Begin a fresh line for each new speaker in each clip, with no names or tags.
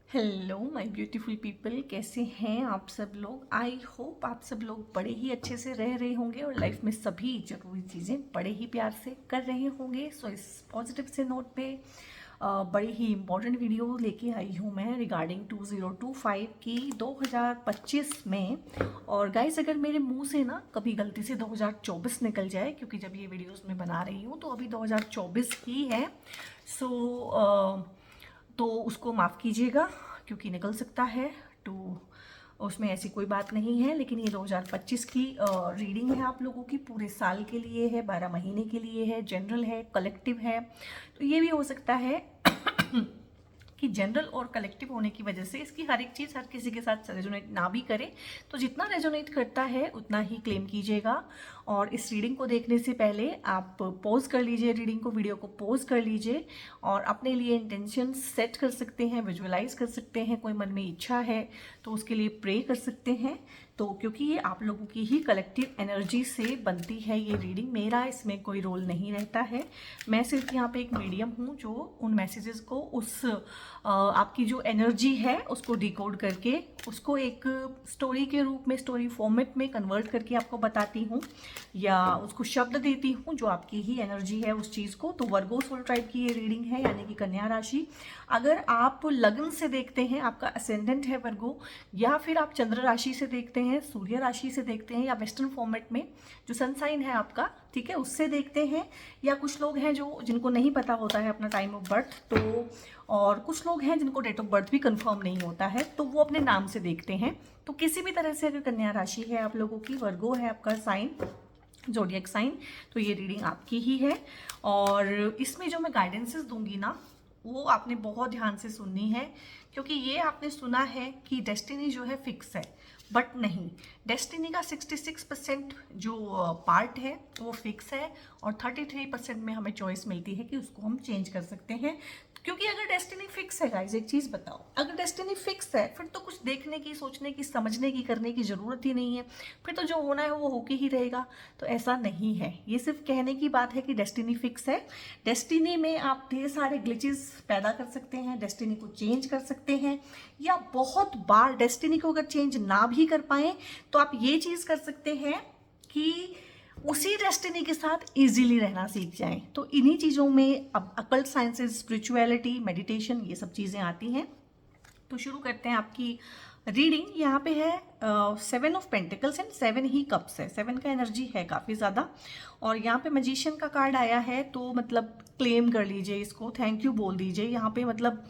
Hello my beautiful people, कैसे हैं आप सब लोग। आई होप आप सब लोग बड़े ही अच्छे से रह रहे होंगे और लाइफ में सभी ज़रूरी चीज़ें बड़े ही प्यार से कर रहे होंगे। सो इस पॉजिटिव से नोट पे बड़ी ही इम्पोर्टेंट वीडियो लेके आई हूँ मैं रिगार्डिंग 2025 की 2025 में। और गाइस, अगर मेरे मुंह से ना कभी गलती से 2024 निकल जाए, क्योंकि जब ये वीडियोस मैं बना रही हूँ तो अभी 2024 ही है। सो तो उसको माफ़ कीजिएगा, क्योंकि निकल सकता है। तो उसमें ऐसी कोई बात नहीं है। लेकिन ये 2025 की रीडिंग है आप लोगों की, पूरे साल के लिए है, 12 महीने के लिए है, जनरल है, कलेक्टिव है। तो ये भी हो सकता है कि जनरल और कलेक्टिव होने की वजह से इसकी हर एक चीज़ हर किसी के साथ रेजोनेट ना भी करे। तो जितना रेजोनेट करता है उतना ही क्लेम कीजिएगा। और इस रीडिंग को देखने से पहले आप पॉज कर लीजिए, रीडिंग को, वीडियो को पॉज कर लीजिए और अपने लिए इंटेंशन सेट कर सकते हैं, विजुअलाइज कर सकते हैं। कोई मन में इच्छा है तो उसके लिए प्रे कर सकते हैं। तो क्योंकि ये आप लोगों की ही कलेक्टिव एनर्जी से बनती है ये रीडिंग, मेरा इसमें कोई रोल नहीं रहता है। मैं सिर्फ यहाँ पे एक मीडियम हूँ जो उन मैसेजेस को उस आपकी जो एनर्जी है उसको डिकोड करके उसको एक स्टोरी के रूप में, स्टोरी फॉर्मेट में कन्वर्ट करके आपको बताती हूँ या उसको शब्द देती हूँ जो आपकी ही एनर्जी है उस चीज़ को। तो वर्गो सोल ट्राइब की ये रीडिंग है, यानी कि कन्या राशि। अगर आप लग्न से देखते हैं, आपका असेंडेंट है वर्गो, या फिर आप चंद्र राशि से देखते हैं, सूर्य राशि से देखते हैं, या वेस्टर्न फॉर्मेट में जो सन साइन है आपका, ठीक है, उससे देखते हैं। या कुछ लोग हैं जो जिनको नहीं पता होता है अपना टाइम ऑफ बर्थ, तो और कुछ लोग हैं जिनको डेट ऑफ बर्थ भी कंफर्म नहीं होता है, तो वो अपने नाम से देखते हैं। तो किसी भी तरह से अगर कन्या राशि है आप लोगों की, वर्गो है आपका साइन, जोडियक साइन, तो ये रीडिंग आपकी ही है। और इसमें जो मैं गाइडेंसेस दूंगी ना, वो आपने बहुत ध्यान से सुननी है। क्योंकि ये आपने सुना है कि डेस्टिनी जो है फिक्स है, बट नहीं, डेस्टिनी का 66% जो पार्ट है वो फिक्स है और 33% में हमें चॉइस मिलती है कि उसको हम चेंज कर सकते हैं। क्योंकि अगर डेस्टिनी फिक्स है गाइज, एक चीज़ बताओ, अगर डेस्टिनी फिक्स है फिर तो कुछ देखने की, सोचने की, समझने की, करने की ज़रूरत ही नहीं है। फिर तो जो होना है वो होके ही रहेगा। तो ऐसा नहीं है, ये सिर्फ कहने की बात है कि डेस्टिनी फिक्स है। डेस्टिनी में आप ढेर सारे ग्लिचेस पैदा कर सकते हैं, डेस्टिनी को चेंज कर सकते हैं, या बहुत बार डेस्टिनी को अगर चेंज ना भी कर पाए तो आप ये चीज़ कर सकते हैं कि उसी डेस्टिनी के साथ इजीली रहना सीख जाएं। तो इन्हीं चीज़ों में अब अकल्ट साइंसेस, स्पिरिचुअलिटी, मेडिटेशन, ये सब चीज़ें आती हैं। तो शुरू करते हैं आपकी रीडिंग। यहाँ पे है 7 of pentacles and 7 he cups है। 7 का एनर्जी है काफ़ी ज़्यादा। और यहाँ पे मैजिशियन का कार्ड आया है, तो मतलब क्लेम कर लीजिए इसको, थैंक यू बोल दीजिए। यहाँ पे मतलब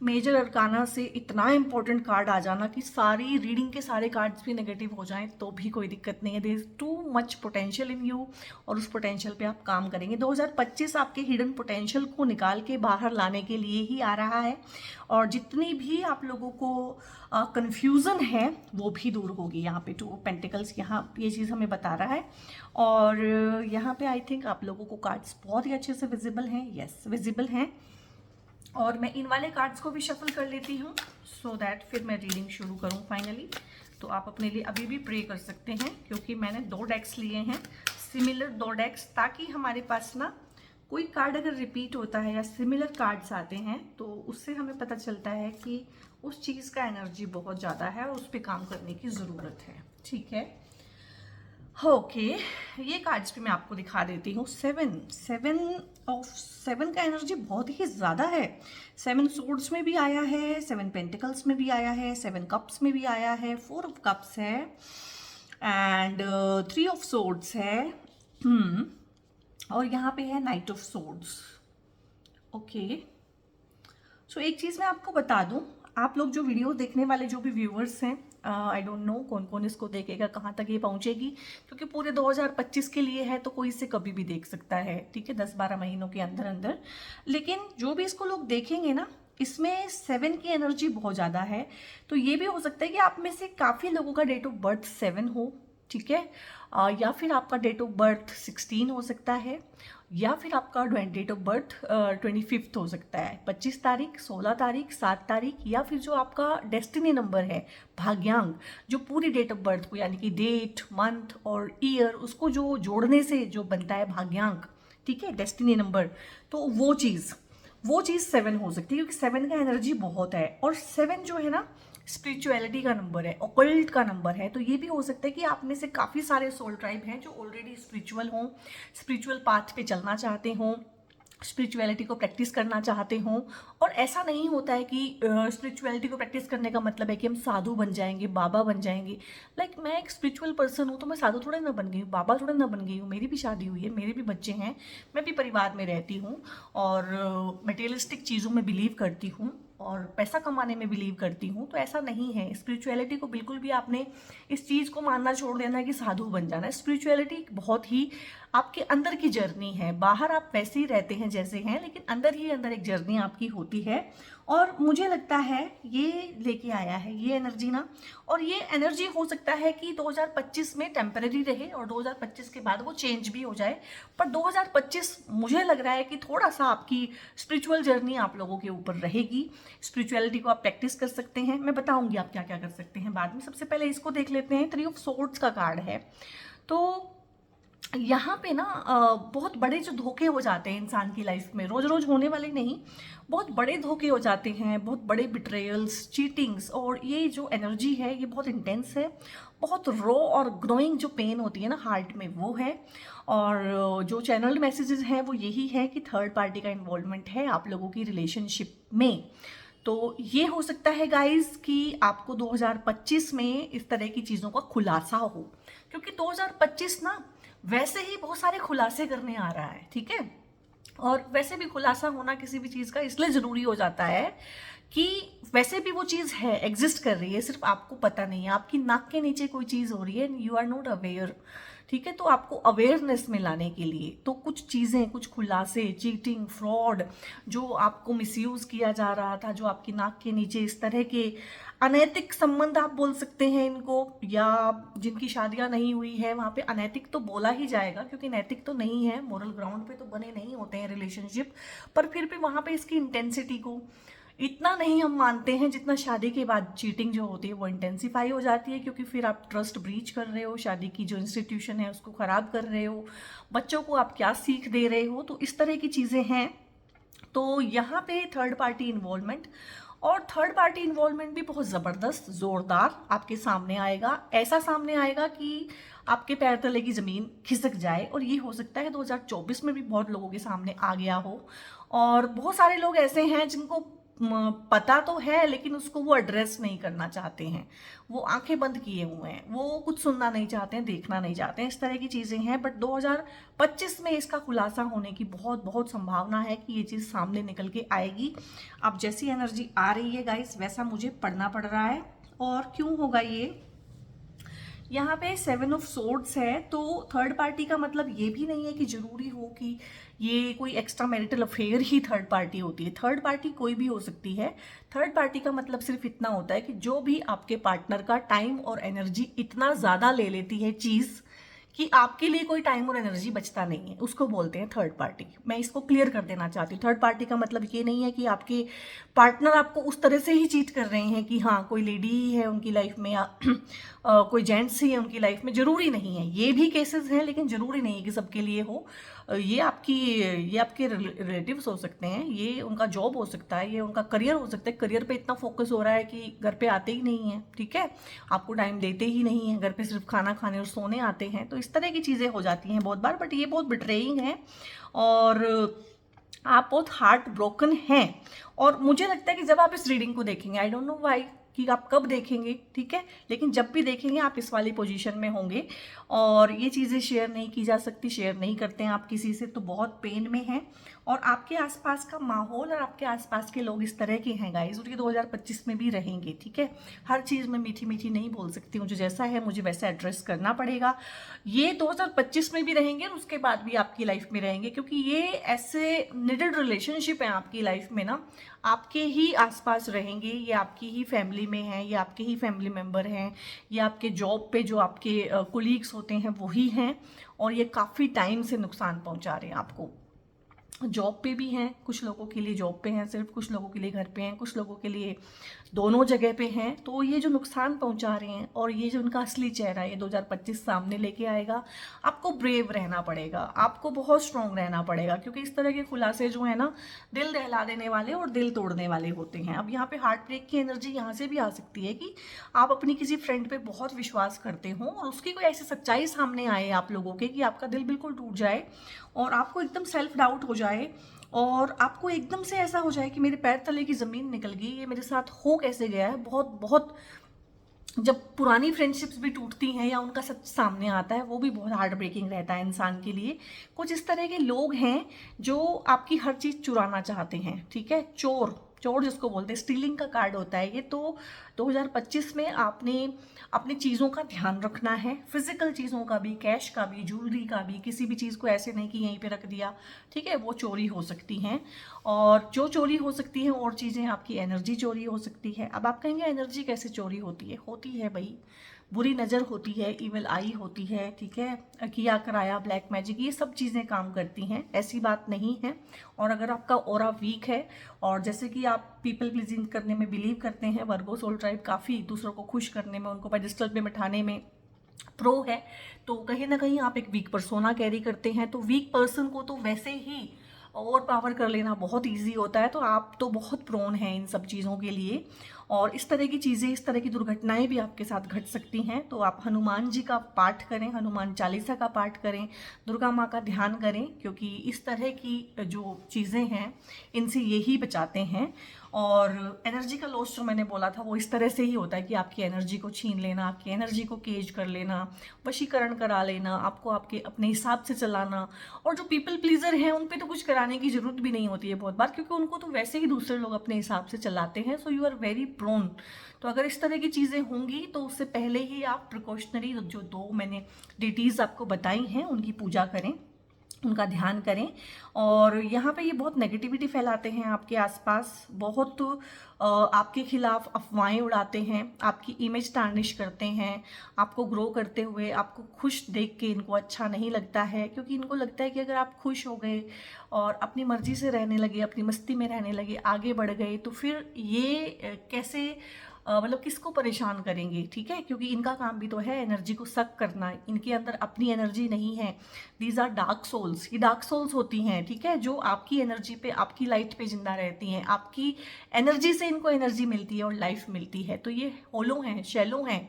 मेजर अरकाना से इतना इंपॉर्टेंट कार्ड आ जाना कि सारी रीडिंग के सारे कार्ड्स भी नेगेटिव हो जाएं तो भी कोई दिक्कत नहीं है। There is too much potential in you और उस पोटेंशियल पे आप काम करेंगे। 2025 आपके हिडन पोटेंशियल को निकाल के बाहर लाने के लिए ही आ रहा है। और जितनी भी आप लोगों को कंफ्यूजन है वो भी दूर होगी। यहाँ पे 2 पेंटिकल्स, यहाँ ये चीज़ हमें बता रहा है। और यहाँ पे आई थिंक आप लोगों को कार्ड्स बहुत ही अच्छे से विजिबल हैं। यस, विजिबल हैं। और मैं इन वाले कार्ड्स को भी शफल कर लेती हूँ सो दैट फिर मैं रीडिंग शुरू करूँ फाइनली। तो आप अपने लिए अभी भी प्रे कर सकते हैं, क्योंकि मैंने 2 डेक्स लिए हैं, सिमिलर 2 डेक्स, ताकि हमारे पास ना कोई कार्ड अगर रिपीट होता है या सिमिलर कार्ड्स आते हैं तो उससे हमें पता चलता है कि उस चीज़ का एनर्जी बहुत ज़्यादा है और उस पर काम करने की ज़रूरत है। ठीक है, ओके, ये कार्ड्स भी मैं आपको दिखा देती हूँ। 7 का एनर्जी बहुत ही ज़्यादा है। 7 सोर्ड्स में भी आया है, 7 पेंटिकल्स में भी आया है, 7 कप्स में भी आया है, 4 ऑफ कप्स है एंड 3 ऑफ सोर्ड्स है। और यहाँ पे है नाइट ऑफ सोर्ड्स। ओके, सो एक चीज़ मैं आपको बता दूं, आप लोग जो वीडियो देखने वाले जो भी व्यूअर्स हैं, आई डोंट नो कौन कौन इसको देखेगा, कहाँ तक ये पहुँचेगी, क्योंकि पूरे 2025 के लिए है तो कोई इसे कभी भी देख सकता है, ठीक है, 10-12 महीनों के अंदर अंदर। लेकिन जो भी इसको लोग देखेंगे ना, इसमें 7 की एनर्जी बहुत ज़्यादा है। तो ये भी हो सकता है कि आप में से काफ़ी लोगों का डेट ऑफ बर्थ 7 हो, ठीक है, या फिर आपका डेट ऑफ बर्थ 16 हो सकता है, या फिर आपका डेट ऑफ बर्थ 25 हो सकता है, 25 तारीख, 16 तारीख, 7 तारीख, या फिर जो आपका डेस्टिनी नंबर है, भाग्यांक, जो पूरी डेट ऑफ बर्थ को, यानी कि डेट, मंथ और ईयर, उसको जो जोड़ने से जो बनता है भाग्यांक, ठीक है, डेस्टिनी नंबर, तो वो चीज़ वो चीज़ 7 हो सकती है, क्योंकि 7 का एनर्जी बहुत है। और 7 जो है ना, स्पिरिचुअलिटी का नंबर है, ऑकल्ट का नंबर है। तो ये भी हो सकता है कि आप में से काफ़ी सारे सोल ट्राइब हैं जो ऑलरेडी स्पिरिचुअल हों, स्पिरिचुअल पाथ पे चलना चाहते हों, स्पिरिचुअलिटी को प्रैक्टिस करना चाहते हों। और ऐसा नहीं होता है कि स्पिरिचुअलिटी को प्रैक्टिस करने का मतलब है कि हम साधु बन जाएंगे, बाबा बन जाएंगे। मैं एक स्पिरिचुअल पर्सन हूँ, तो मैं साधु थोड़ा ना बन गई हूँ, बाबा थोड़ा ना बन गई हूँ। मेरी भी शादी हुई है, मेरे भी बच्चे हैं, मैं भी परिवार में रहती हूँ, और मटेरियलिस्टिक चीज़ों में बिलीव करती हूँ, और पैसा कमाने में बिलीव करती हूँ। तो ऐसा नहीं है, स्पिरिचुअलिटी को बिल्कुल भी आपने इस चीज़ को मानना छोड़ देना है कि साधु बन जाना है। स्पिरिचुअलिटी बहुत ही आपके अंदर की जर्नी है। बाहर आप वैसे ही रहते हैं जैसे हैं, लेकिन अंदर ही अंदर एक जर्नी आपकी होती है। और मुझे लगता है ये लेके आया है ये एनर्जी ना, और ये एनर्जी हो सकता है कि 2025 में टेम्परेरी रहे और 2025 के बाद वो चेंज भी हो जाए। पर 2025 मुझे लग रहा है कि थोड़ा सा आपकी स्पिरिचुअल जर्नी आप लोगों के ऊपर रहेगी। स्पिरिचुअलिटी को आप प्रैक्टिस कर सकते हैं, मैं बताऊंगी आप क्या क्या कर सकते हैं बाद में। सबसे पहले इसको देख लेते हैं। 3 ऑफ सोर्ड्स का कार्ड है। तो यहाँ पे ना बहुत बड़े जो धोखे हो जाते हैं इंसान की लाइफ में, रोज रोज होने वाले नहीं, बहुत बड़े धोखे हो जाते हैं, बहुत बड़े बिट्रेयल्स, चीटिंग्स। और ये जो एनर्जी है ये बहुत इंटेंस है, बहुत रो और ग्रोइंग जो पेन होती है ना हार्ट में, वो है। और जो चैनल्ड मैसेजेस हैं वो यही है कि थर्ड पार्टी का इन्वॉल्वमेंट है आप लोगों की रिलेशनशिप में। तो ये हो सकता है गाइज कि आपको 2025 में इस तरह की चीज़ों का खुलासा हो, क्योंकि 2025 ना वैसे ही बहुत सारे खुलासे करने आ रहा है, ठीक है। और वैसे भी खुलासा होना किसी भी चीज़ का इसलिए ज़रूरी हो जाता है कि वैसे भी वो चीज़ है, एग्जिस्ट कर रही है, सिर्फ आपको पता नहीं है। आपकी नाक के नीचे कोई चीज़ हो रही है, यू आर नॉट अवेयर, ठीक है। तो आपको अवेयरनेस में लाने के लिए तो कुछ चीज़ें, कुछ खुलासे, चीटिंग, फ्रॉड, जो आपको मिसयूज़ किया जा रहा था, जो आपकी नाक के नीचे इस तरह के अनैतिक संबंध आप बोल सकते हैं इनको, या जिनकी शादियां नहीं हुई है वहाँ पे अनैतिक तो बोला ही जाएगा, क्योंकि नैतिक तो नहीं है, मोरल ग्राउंड पे तो बने नहीं होते हैं रिलेशनशिप। पर फिर भी वहाँ पे इसकी इंटेंसिटी को इतना नहीं हम मानते हैं जितना शादी के बाद चीटिंग जो होती है वो इंटेंसिफाई हो जाती है, क्योंकि फिर आप ट्रस्ट ब्रीच कर रहे हो, शादी की जो इंस्टीट्यूशन है उसको ख़राब कर रहे हो, बच्चों को आप क्या सीख दे रहे हो। तो इस तरह की चीज़ें हैं। तो यहाँ पे थर्ड पार्टी इन्वॉल्वमेंट, और थर्ड पार्टी इन्वॉल्वमेंट भी बहुत ज़बरदस्त, ज़ोरदार आपके सामने आएगा। ऐसा सामने आएगा कि आपके पैर तले की ज़मीन खिसक जाए। और ये हो सकता है 2024 में भी बहुत लोगों के सामने आ गया हो। और बहुत सारे लोग ऐसे हैं जिनको पता तो है, लेकिन उसको वो एड्रेस नहीं करना चाहते हैं, वो आंखें बंद किए हुए हैं, वो कुछ सुनना नहीं चाहते हैं, देखना नहीं चाहते हैं, इस तरह की चीज़ें हैं। बट 2025 में इसका खुलासा होने की बहुत बहुत संभावना है कि ये चीज़ सामने निकल के आएगी। अब जैसी एनर्जी आ रही है गाइस, वैसा मुझे पढ़ना पड़ रहा है। और क्यों होगा ये, यहाँ पे 7 ऑफ सोर्ड्स है। तो थर्ड पार्टी का मतलब ये भी नहीं है कि जरूरी हो कि ये कोई एक्स्ट्रा मैरिटल अफेयर ही थर्ड पार्टी होती है। थर्ड पार्टी कोई भी हो सकती है। थर्ड पार्टी का मतलब सिर्फ इतना होता है कि जो भी आपके पार्टनर का टाइम और एनर्जी इतना ज़्यादा ले लेती है चीज़ कि आपके लिए कोई टाइम और एनर्जी बचता नहीं है, उसको बोलते हैं थर्ड पार्टी। मैं इसको क्लियर कर देना चाहती हूँ। थर्ड पार्टी का मतलब ये नहीं है कि आपके पार्टनर आपको उस तरह से ही चीट कर रहे हैं कि हाँ कोई लेडी ही है उनकी लाइफ में, या कोई जेंट्स ही है उनकी लाइफ में, जरूरी नहीं है। ये भी केसेस हैं, लेकिन जरूरी नहीं है कि सबके लिए हो। ये आपके रिलेटिव्स हो सकते हैं, ये उनका जॉब हो सकता है, ये उनका करियर हो सकता है। करियर पे इतना फोकस हो रहा है कि घर पे आते ही नहीं है, ठीक है, आपको टाइम देते ही नहीं है, घर पे सिर्फ खाना खाने और सोने आते हैं। तो इस तरह की चीज़ें हो जाती हैं बहुत बार। बट ये बहुत बिट्रेइंग है और आप बहुत हार्ट ब्रोकन हैं। और मुझे लगता है कि जब आप इस रीडिंग को देखेंगे, आई डोंट नो वाई कि आप कब देखेंगे, ठीक है, लेकिन जब भी देखेंगे आप इस वाली पोजीशन में होंगे। और ये चीज़ें शेयर नहीं की जा सकती, शेयर नहीं करते हैं आप किसी से, तो बहुत पेन में हैं। और आपके आसपास का माहौल और आपके आसपास के लोग इस तरह के हैं गाइस, और ये 2025 में भी रहेंगे, ठीक है। हर चीज़ में मीठी मीठी नहीं बोल सकती, मुझे जैसा है मुझे वैसा एड्रेस करना पड़ेगा। ये 2025 में भी रहेंगे और उसके बाद भी आपकी लाइफ में रहेंगे, क्योंकि ये ऐसे निडेड रिलेशनशिप है आपकी लाइफ में ना, आपके ही आसपास रहेंगे, ये आपकी ही फैमिली में हैं, ये आपके ही फैमिली मेम्बर हैं, ये आपके जॉब पे जो आपके कोलीग्स होते हैं वही हैं, और ये काफ़ी टाइम से नुकसान पहुंचा रहे हैं आपको। जॉब पे भी हैं, कुछ लोगों के लिए जॉब पे हैं सिर्फ, कुछ लोगों के लिए घर पे हैं, कुछ लोगों के लिए दोनों जगह पे हैं। तो ये जो नुकसान पहुंचा रहे हैं और ये जो उनका असली चेहरा ये 2025 सामने लेके आएगा। आपको ब्रेव रहना पड़ेगा, आपको बहुत स्ट्रांग रहना पड़ेगा, क्योंकि इस तरह के खुलासे जो है ना दिल दहला देने वाले और दिल तोड़ने वाले होते हैं। अब यहाँ पे हार्ट ब्रेक की एनर्जी यहाँ से भी आ सकती है कि आप अपनी किसी फ्रेंड पे बहुत विश्वास करते हो और उसकी कोई ऐसी सच्चाई सामने आए आप लोगों के कि आपका दिल बिल्कुल टूट जाए और आपको एकदम सेल्फ डाउट हो जाए और आपको एकदम से ऐसा हो जाए कि मेरे पैर तले की ज़मीन निकल गई, ये मेरे साथ हो कैसे गया है। बहुत बहुत जब पुरानी फ्रेंडशिप्स भी टूटती हैं या उनका सच सामने आता है, वो भी बहुत हार्ट ब्रेकिंग रहता है इंसान के लिए। कुछ इस तरह के लोग हैं जो आपकी हर चीज़ चुराना चाहते हैं, ठीक है। चोर, चोर जिसको बोलते हैं, स्टीलिंग का कार्ड होता है ये। तो 2025 में आपने अपनी चीज़ों का ध्यान रखना है, फिजिकल चीज़ों का भी, कैश का भी, ज्वेलरी का भी। किसी भी चीज़ को ऐसे नहीं कि यहीं पे रख दिया, ठीक है, वो चोरी हो सकती हैं। और जो चोरी हो सकती है और चीज़ें, आपकी एनर्जी चोरी हो सकती है। अब आप कहेंगे एनर्जी कैसे चोरी होती है भाई, बुरी नज़र होती है, इविल आई होती है, ठीक है, किया कराया, ब्लैक मैजिक, ये सब चीज़ें काम करती हैं, ऐसी बात नहीं है। और अगर आपका ऑरा वीक है और जैसे कि आप पीपल प्लीजिंग करने में बिलीव करते हैं, वर्गो सोल ट्राइब काफ़ी दूसरों को खुश करने में, उनको पेडिस्टल पे बिठाने में प्रो है, तो कहीं ना कहीं आप एक वीक पर्सोना कैरी करते हैं। तो वीक पर्सन को तो वैसे ही ओवर पावर कर लेना बहुत इजी होता है, तो आप तो बहुत प्रोन हैं इन सब चीज़ों के लिए। और इस तरह की चीज़ें, इस तरह की दुर्घटनाएं भी आपके साथ घट सकती हैं। तो आप हनुमान जी का पाठ करें, हनुमान चालीसा का पाठ करें, दुर्गा माँ का ध्यान करें, क्योंकि इस तरह की जो चीज़ें हैं इनसे यही बचाते हैं। और एनर्जी का लॉस जो मैंने बोला था वो इस तरह से ही होता है कि आपकी एनर्जी को छीन लेना, आपकी एनर्जी को केज कर लेना, वशीकरण करा लेना, आपको आपके अपने हिसाब से चलाना। और जो पीपल प्लीजर हैं उन पे तो कुछ कराने की जरूरत भी नहीं होती है बहुत बार, क्योंकि उनको तो वैसे ही दूसरे लोग अपने हिसाब से चलाते हैं। So you are very prone. तो अगर इस तरह की चीज़ें होंगी तो उससे पहले ही आप प्रिकॉशनरी जो 2 मैंने डिटीज़ आपको बताई हैं उनकी पूजा करें, उनका ध्यान करें। और यहाँ पे ये बहुत नेगेटिविटी फैलाते हैं आपके आसपास, बहुत आपके खिलाफ अफवाहें उड़ाते हैं, आपकी इमेज टार्निश करते हैं, आपको ग्रो करते हुए। आपको खुश देख के इनको अच्छा नहीं लगता है, क्योंकि इनको लगता है कि अगर आप खुश हो गए और अपनी मर्जी से रहने लगे, अपनी मस्ती में रहने लगे, आगे बढ़ गए, तो फिर ये कैसे मतलब किसको परेशान करेंगे, ठीक है। क्योंकि इनका काम भी तो है एनर्जी को सक करना, इनके अंदर अपनी एनर्जी नहीं है। दीज आर डार्क सोल्स, ये डार्क सोल्स होती हैं, ठीक है, जो आपकी एनर्जी पे, आपकी लाइट पे जिंदा रहती हैं। आपकी एनर्जी से इनको एनर्जी मिलती है और लाइफ मिलती है। तो ये होलो हैं, शैलो हैं।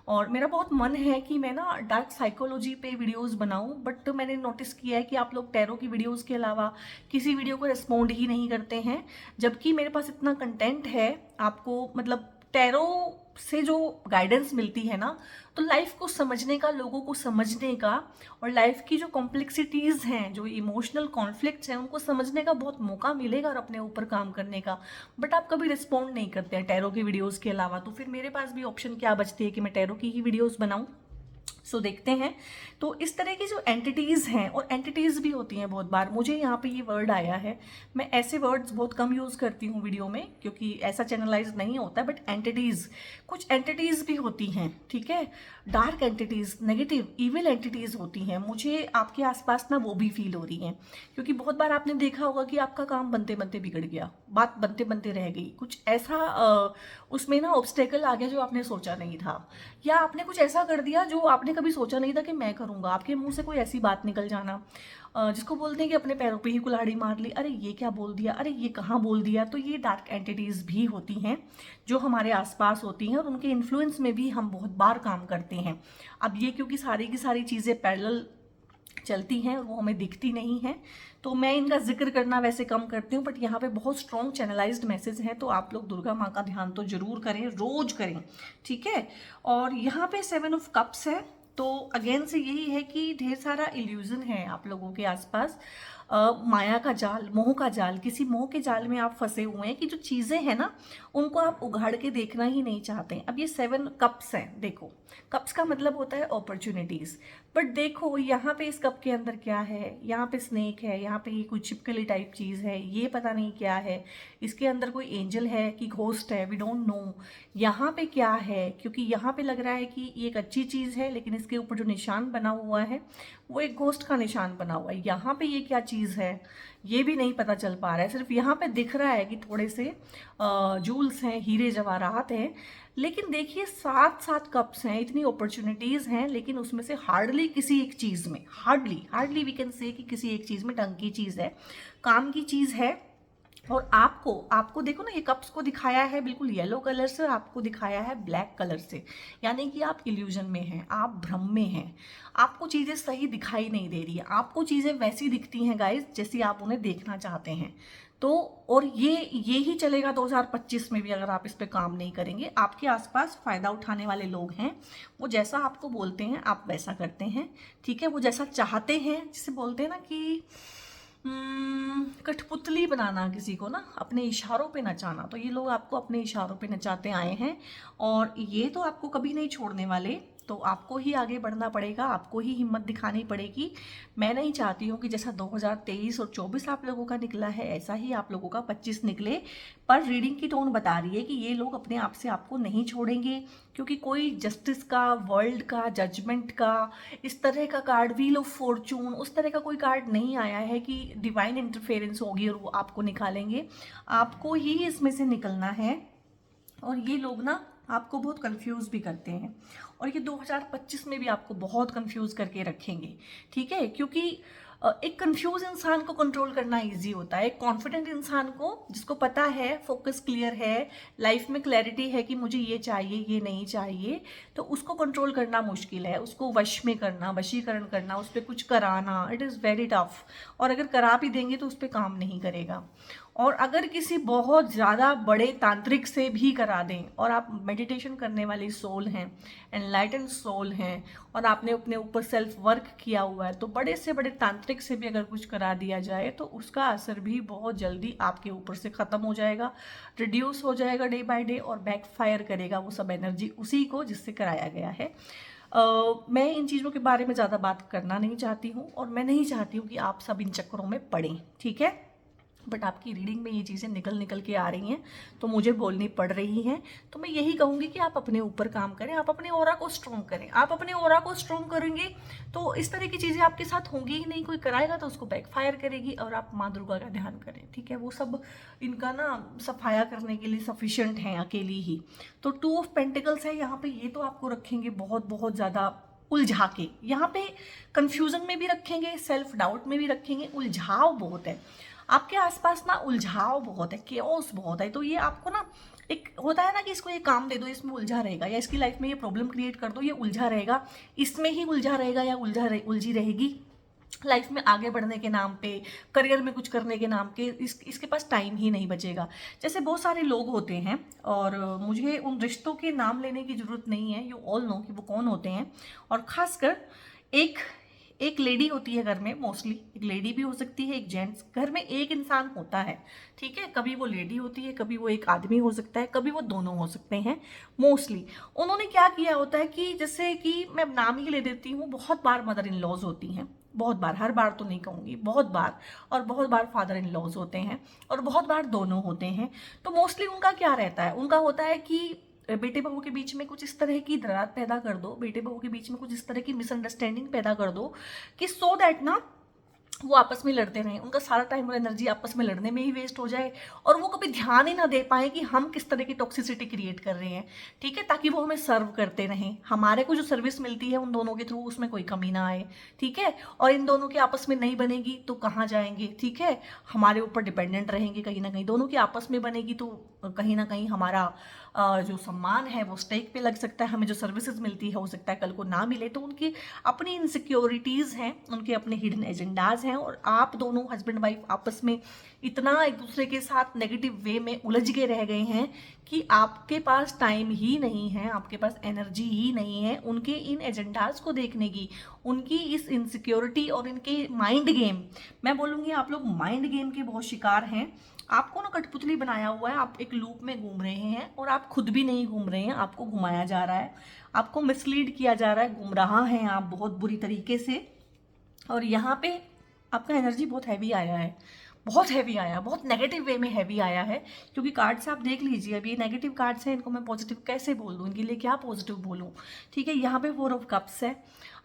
और मेरा बहुत मन है कि मैं ना डार्क साइकोलॉजी पे वीडियोस बनाऊं, बट मैंने नोटिस किया है कि आप लोग टैरो की वीडियोस के अलावा किसी वीडियो को रिस्पॉन्ड ही नहीं करते हैं, जबकि मेरे पास इतना कंटेंट है। आपको मतलब टैरो से जो गाइडेंस मिलती है ना, तो लाइफ को समझने का, लोगों को समझने का, और लाइफ की जो कॉम्प्लेक्सिटीज़ हैं, जो इमोशनल कॉन्फ्लिक्ट्स हैं, उनको समझने का बहुत मौका मिलेगा और अपने ऊपर काम करने का। बट आप कभी रिस्पॉन्ड नहीं करते हैं टैरो की वीडियोस के अलावा, तो फिर मेरे पास भी ऑप्शन क्या बचती है कि मैं टैरो की ही वीडियोस बनाऊं। सो देखते हैं। तो इस तरह की जो एंटिटीज़ हैं, और एंटिटीज़ भी होती हैं बहुत बार, मुझे यहाँ पे ये वर्ड आया है, मैं ऐसे वर्ड्स बहुत कम यूज़ करती हूँ वीडियो में क्योंकि ऐसा चैनलाइज नहीं होता है, बट एंटिटीज़, कुछ एंटिटीज़ भी होती हैं, ठीक है, dark entities, negative evil entities होती हैं। मुझे आपके आसपास ना वो भी फील हो रही हैं, क्योंकि बहुत बार आपने देखा होगा कि आपका काम बनते बनते बिगड़ गया, बात बनते बनते रह गई, कुछ ऐसा उसमें ना ऑब्स्टेकल आ गया जो आपने सोचा नहीं था, या आपने कुछ ऐसा कर दिया जो आपने कभी सोचा नहीं था कि मैं करूँगा। आपके मुंह से कोई ऐसी बात निकल जाना जिसको बोलते हैं कि अपने पैरों पे ही कुल्हाड़ी मार ली, अरे ये क्या बोल दिया, अरे ये कहाँ बोल दिया। तो ये डार्क एंटिटीज़ भी होती हैं जो हमारे आसपास होती हैं, और उनके इन्फ्लुएंस में भी हम बहुत बार काम करते हैं। अब ये क्योंकि सारी की सारी चीज़ें पैरेलल चलती हैं और वो हमें दिखती नहीं है, तो मैं इनका जिक्र करना वैसे कम करती हूँ, बट यहाँ पे बहुत स्ट्रॉन्ग चैनलाइज्ड मैसेज है। तो आप लोग दुर्गा माँ का ध्यान तो जरूर करें, रोज करें, ठीक है। और यहाँ पे 7 ऑफ कप्स है, तो अगेन से यही है कि ढेर सारा इल्यूजन है आप लोगों के आसपास, माया का जाल, मोह का जाल, किसी मोह के जाल में आप फंसे हुए हैं कि जो चीज़ें हैं ना उनको आप उघाड़ के देखना ही नहीं चाहते। अब ये 7 कप्स हैं, देखो कप्स का मतलब होता है अपॉर्चुनिटीज़, बट देखो यहाँ पे इस कप के अंदर क्या है, यहाँ पे स्नेक है, यहाँ पे ये कोई छिपकली टाइप चीज़ है, ये पता नहीं क्या है, इसके अंदर कोई एंजल है कि घोस्ट है, वी डोंट नो। यहाँ पे क्या है, क्योंकि यहाँ पे लग रहा है कि ये एक अच्छी चीज़ है, लेकिन इसके ऊपर जो निशान बना हुआ है वो एक घोस्ट का निशान बना हुआ है। यहाँ पे ये क्या चीज़ है ये भी नहीं पता चल पा रहा है, सिर्फ यहाँ पे दिख रहा है कि थोड़े से जूल्स हैं, हीरे जवाहरात हैं, लेकिन देखिए 7 कप्स हैं, इतनी अपॉर्चुनिटीज़ हैं, लेकिन उसमें से हार्डली किसी एक चीज़ में, हार्डली वी कैन से कि किसी एक चीज़ में ढंग की चीज़ है, काम की चीज़ है। और आपको देखो ना, ये कप्स को दिखाया है बिल्कुल येलो कलर से और आपको दिखाया है ब्लैक कलर से, यानी कि आप इल्यूजन में हैं, आप भ्रम में हैं, आपको चीज़ें सही दिखाई नहीं दे रही है, आपको चीज़ें वैसी दिखती हैं गाइस जैसी आप उन्हें देखना चाहते हैं। तो और ये ही चलेगा 2025 में भी, अगर आप इस पे काम नहीं करेंगे। आपके आसपास फ़ायदा उठाने वाले लोग हैं, वो जैसा आपको बोलते हैं आप वैसा करते हैं, ठीक है। वो जैसा चाहते हैं, जिसे बोलते हैं ना कि कठपुतली बनाना किसी को ना, अपने इशारों पे नचाना, तो ये लोग आपको अपने इशारों पे नचाते आए हैं और ये तो आपको कभी नहीं छोड़ने वाले। तो आपको ही आगे बढ़ना पड़ेगा, आपको ही हिम्मत दिखानी पड़ेगी। मैं नहीं चाहती हूँ कि जैसा 2023 और 24 आप लोगों का निकला है ऐसा ही आप लोगों का 25 निकले, पर रीडिंग की टोन बता रही है कि ये लोग अपने आप से आपको नहीं छोड़ेंगे, क्योंकि कोई जस्टिस का, वर्ल्ड का, जजमेंट का, इस तरह का कार्ड, व्हील ऑफ फॉर्चून, उस तरह का कोई कार्ड नहीं आया है कि डिवाइन इंटरफेरेंस होगी और वो आपको निकालेंगे। आपको ही इसमें से निकलना है। और ये लोग ना आपको बहुत कंफ्यूज भी करते हैं और ये 2025 में भी आपको बहुत कंफ्यूज करके रखेंगे, ठीक है। क्योंकि एक कंफ्यूज इंसान को कंट्रोल करना इजी होता है, एक कॉन्फिडेंट इंसान को, जिसको पता है, फोकस क्लियर है, लाइफ में क्लैरिटी है कि मुझे ये चाहिए ये नहीं चाहिए, तो उसको कंट्रोल करना मुश्किल है, उसको वश में करना, वशीकरण करना, उस पर कुछ कराना, इट इज़ वेरी टफ। और अगर करा भी देंगे तो उस पर काम नहीं करेगा। और अगर किसी बहुत ज़्यादा बड़े तांत्रिक से भी करा दें और आप मेडिटेशन करने वाली सोल हैं, एनलाइटन सोल हैं, और आपने अपने ऊपर सेल्फ वर्क किया हुआ है, तो बड़े से बड़े तांत्रिक से भी अगर कुछ करा दिया जाए तो उसका असर भी बहुत जल्दी आपके ऊपर से ख़त्म हो जाएगा, रिड्यूस हो जाएगा डे बाय डे, और बैकफायर करेगा वो सब एनर्जी उसी को जिससे कराया गया है। मैं इन चीज़ों के बारे में ज़्यादा बात करना नहीं चाहती हूँ और मैं नहीं चाहती हूँ कि आप सब इन चक्करों में पड़ें, ठीक है। बट आपकी रीडिंग में ये चीज़ें निकल के आ रही हैं तो मुझे बोलनी पड़ रही हैं। तो मैं यही कहूँगी कि आप अपने ऊपर काम करें, आप अपने ऑरा को स्ट्रॉन्ग करें। आप अपने ऑरा को स्ट्रॉन्ग करेंगे तो इस तरह की चीज़ें आपके साथ होंगी ही नहीं, कोई कराएगा तो उसको बैकफायर करेगी। और आप माँ दुर्गा का ध्यान करें, ठीक है, वो सब इनका ना सफाया करने के लिए सफिशिएंट हैं अकेली ही। तो 2 ऑफ पेंटिकल्स है यहाँ पे, ये तो आपको रखेंगे बहुत बहुत ज़्यादा उलझा के, यहाँ पे कंफ्यूजन में भी रखेंगे, सेल्फ डाउट में भी रखेंगे, उलझाव बहुत है आपके आसपास ना, उलझाव बहुत है, केओस बहुत है। तो ये आपको ना, एक होता है ना कि इसको ये काम दे दो, इसमें उलझा रहेगा, या इसकी लाइफ में ये प्रॉब्लम क्रिएट कर दो, ये उलझा रहेगा, इसमें ही उलझा रहेगा या उलझी रहेगी लाइफ में आगे बढ़ने के नाम पे, करियर में कुछ करने के नाम पे। इसके पास टाइम ही नहीं बचेगा। जैसे बहुत सारे लोग होते हैं, और मुझे उन रिश्तों के नाम लेने की ज़रूरत नहीं है, यू ऑल नो कि वो कौन होते हैं। और ख़ासकर एक लेडी होती है घर में, मोस्टली एक लेडी भी हो सकती है, एक जेंट्स, घर में एक इंसान होता है, ठीक है। कभी वो लेडी होती है, कभी वो एक आदमी हो सकता है, कभी वो दोनों हो सकते हैं। मोस्टली उन्होंने क्या किया होता है कि जैसे कि मैं नाम ही ले देती हूँ, बहुत बार मदर इन लॉज होती हैं, बहुत बार, हर बार तो नहीं कहूँगी, बहुत बार, और बहुत बार फादर इन लॉज होते हैं, और बहुत बार दोनों होते हैं। तो मोस्टली उनका क्या रहता है, उनका होता है कि बेटे बहू के बीच में कुछ इस तरह की दरार पैदा कर दो, बेटे बहू के बीच में कुछ इस तरह की मिसअंडरस्टैंडिंग पैदा कर दो कि सो दैट ना वो आपस में लड़ते रहें, उनका सारा टाइम और एनर्जी आपस में लड़ने में ही वेस्ट हो जाए, और वो कभी ध्यान ही ना दे पाए कि हम किस तरह की टॉक्सिसिटी क्रिएट कर रहे हैं, ठीक है, ताकि वो हमें सर्व करते रहें, हमारे को जो सर्विस मिलती है उन दोनों के थ्रू उसमें कोई कमी ना आए, ठीक है। और इन दोनों के आपस में नहीं बनेगी तो कहाँ जाएंगे, ठीक है, हमारे ऊपर डिपेंडेंट रहेंगे कहीं ना कहीं। दोनों की आपस में बनेगी तो कहीं ना कहीं हमारा जो सम्मान है वो स्टेक पे लग सकता है, हमें जो सर्विसेज मिलती है हो सकता है कल को ना मिले। तो उनकी अपनी इनसिक्योरिटीज़ हैं, उनके अपने हिडन एजेंडाज हैं, और आप दोनों हस्बैंड वाइफ आपस में इतना एक दूसरे के साथ नेगेटिव वे में उलझ के रह गए हैं कि आपके पास टाइम ही नहीं है, आपके पास एनर्जी ही नहीं है उनके इन एजेंडाज को देखने की, उनकी इस इनसिक्योरिटी और इनके माइंड गेम, मैं बोलूँगी आप लोग माइंड गेम के बहुत शिकार हैं। आपको ना कठपुतली बनाया हुआ है, आप एक लूप में घूम रहे हैं और आप खुद भी नहीं घूम रहे हैं, आपको घुमाया जा रहा है, आपको मिसलीड किया जा रहा है, गुमराह हैं आप बहुत बुरी तरीके से। और यहाँ पे आपका एनर्जी बहुत हैवी आया है, बहुत हैवी आया, बहुत नेगेटिव वे में हैवी आया है, क्योंकि कार्ड्स आप देख लीजिए, अभी ये नेगेटिव कार्ड्स हैं, इनको मैं पॉजिटिव कैसे बोल दूँ, इनके लिए क्या पॉजिटिव बोलूँ, ठीक है। यहाँ पे 4 ऑफ कप्स है,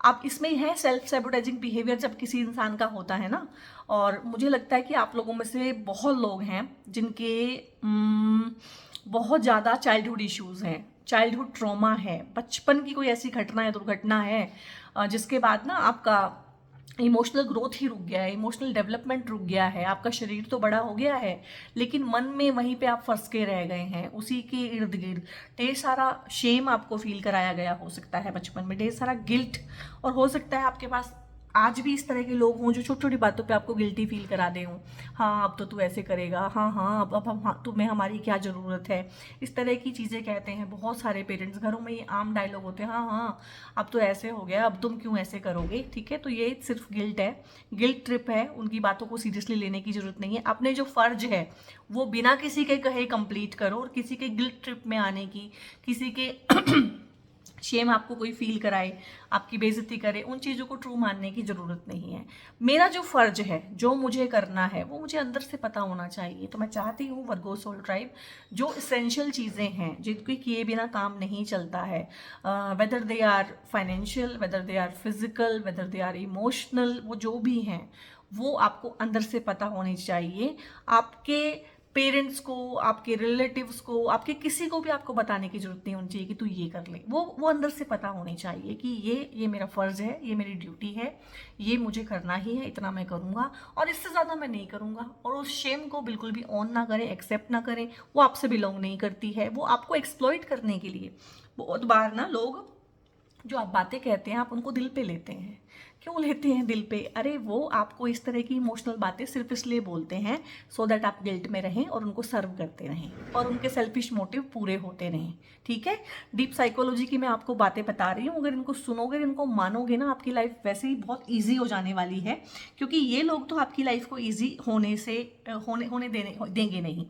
आप इसमें है सेल्फ सैबोटाइजिंग बिहेवियर जब किसी इंसान का होता है ना, और मुझे लगता है कि आप लोगों में से बहुत लोग हैं जिनके बहुत ज़्यादा चाइल्डहुड इश्यूज़ हैं, चाइल्डहुड ट्रॉमा है, बचपन की कोई ऐसी घटना या दुर्घटना है जिसके बाद ना आपका इमोशनल ग्रोथ ही रुक गया है, इमोशनल डेवलपमेंट रुक गया है, आपका शरीर तो बड़ा हो गया है लेकिन मन में वहीं पे आप फंस के रह गए हैं, उसी के इर्द गिर्द ढेर सारा शेम आपको फील कराया गया हो सकता है बचपन में, ढेर सारा गिल्ट, और हो सकता है आपके पास आज भी इस तरह के लोग हों जो छोटी छोटी बातों पे आपको गिल्टी फील करा दें, हाँ अब तो तू ऐसे करेगा, हाँ हाँ अब हम, हाँ तुम्हें हमारी क्या ज़रूरत है, इस तरह की चीज़ें कहते हैं बहुत सारे पेरेंट्स, घरों में ये आम डायलॉग होते हैं, हाँ हाँ अब तो ऐसे हो गया, अब तुम क्यों ऐसे करोगे, ठीक है। तो ये सिर्फ गिल्ट है, गिल्ट ट्रिप है, उनकी बातों को सीरियसली लेने की ज़रूरत नहीं है। अपने जो फ़र्ज है वो बिना किसी के कहे कंप्लीट करो, और किसी के गिल्ट ट्रिप में आने की, किसी के शेम आपको कोई फील कराए, आपकी बेइज्जती करे, उन चीज़ों को ट्रू मानने की ज़रूरत नहीं है। मेरा जो फ़र्ज है, जो मुझे करना है, वो मुझे अंदर से पता होना चाहिए। तो मैं चाहती हूँ वर्गो सोल ट्राइब, जो इसेंशियल चीज़ें हैं जिनको किए बिना काम नहीं चलता है, whether they are financial, whether they are physical, whether they are emotional, वो जो भी हैं वो आपको अंदर से पता होनी चाहिए। आपके पेरेंट्स को, आपके रिलेटिव्स को, आपके किसी को भी आपको बताने की जरूरत नहीं होनी चाहिए कि तू ये कर ले, वो अंदर से पता होनी चाहिए कि ये मेरा फ़र्ज़ है, ये मेरी ड्यूटी है, ये मुझे करना ही है, इतना मैं करूँगा और इससे ज़्यादा मैं नहीं करूँगा। और उस शेम को बिल्कुल भी ऑन ना करें, एक्सेप्ट ना करें, वो आपसे बिलोंग नहीं करती है, वो आपको एक्सप्लॉइट करने के लिए। बहुत बार ना लोग जो आप बातें कहते हैं आप उनको दिल पे लेते हैं। क्यों लेते हैं दिल पे? अरे वो आपको इस तरह की इमोशनल बातें सिर्फ इसलिए बोलते हैं सो दैट आप गिल्ट में रहें और उनको सर्व करते रहें और उनके सेल्फिश मोटिव पूरे होते रहें, ठीक है। डीप साइकोलॉजी की मैं आपको बातें बता रही हूँ, अगर इनको सुनोगे, इनको मानोगे ना, आपकी लाइफ वैसे ही बहुत ईजी हो जाने वाली है, क्योंकि ये लोग तो आपकी लाइफ को ईजी होने देंगे नहीं।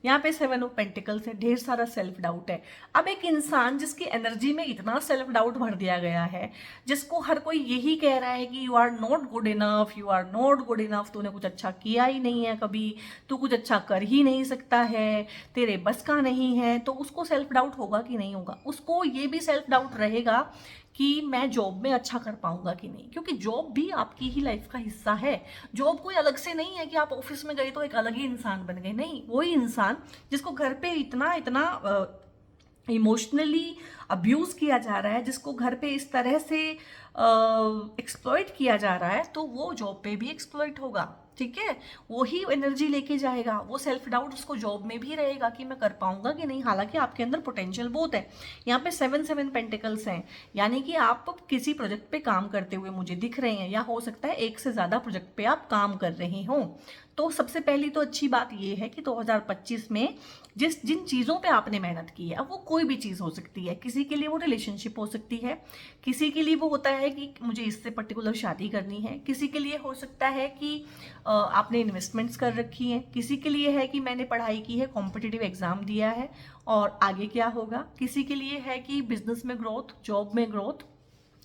यहाँ पे 7 ऑफ पेंटिकल्स है, ढेर सारा सेल्फ डाउट है। अब एक इंसान जिसकी एनर्जी में इतना सेल्फ डाउट भर दिया गया है, जिसको हर कोई यही कह रहा है कि you are not good enough, you are not good enough, तूने कुछ अच्छा किया ही नहीं है कभी, तू कुछ अच्छा कर ही नहीं सकता है, तेरे बस का नहीं है, तो उसको सेल्फ डाउट होगा कि नहीं होगा? उसको ये भी सेल्फ डाउट रहेगा कि मैं जॉब में अच्छा कर पाऊंगा कि नहीं, क्योंकि जॉब भी आपकी ही लाइफ का हिस्सा है। जॉब कोई अलग से नहीं है कि आप ऑफिस में गए तो एक अलग ही इंसान बन गए, नहीं, वही इंसान जिसको घर पे इतना इतना इमोशनली अब्यूज़ किया जा रहा है, जिसको घर पे इस तरह से एक्सप्लॉइट किया जा रहा है, तो वो जॉब पे भी एक्सप्लॉइट होगा, ठीक है। वही एनर्जी लेके जाएगा, वो सेल्फ डाउट उसको जॉब में भी रहेगा कि मैं कर पाऊंगा कि नहीं, हालांकि आपके अंदर पोटेंशियल बहुत है। यहाँ पे 7 पेंटिकल्स हैं, यानी कि आप किसी प्रोजेक्ट पे काम करते हुए मुझे दिख रहे हैं, या हो सकता है एक से ज़्यादा प्रोजेक्ट पे आप काम कर रहे हों। तो सबसे पहली तो अच्छी बात ये है कि 2025 में जिन चीज़ों पे आपने मेहनत की है, अब वो कोई भी चीज़ हो सकती है, किसी के लिए वो रिलेशनशिप हो सकती है, किसी के लिए वो होता है कि मुझे इससे पर्टिकुलर शादी करनी है, किसी के लिए हो सकता है कि आपने इन्वेस्टमेंट्स कर रखी हैं, किसी के लिए है कि मैंने पढ़ाई की है, कॉम्पिटिटिव एग्जाम दिया है और आगे क्या होगा, किसी के लिए है कि बिजनेस में ग्रोथ, जॉब में ग्रोथ,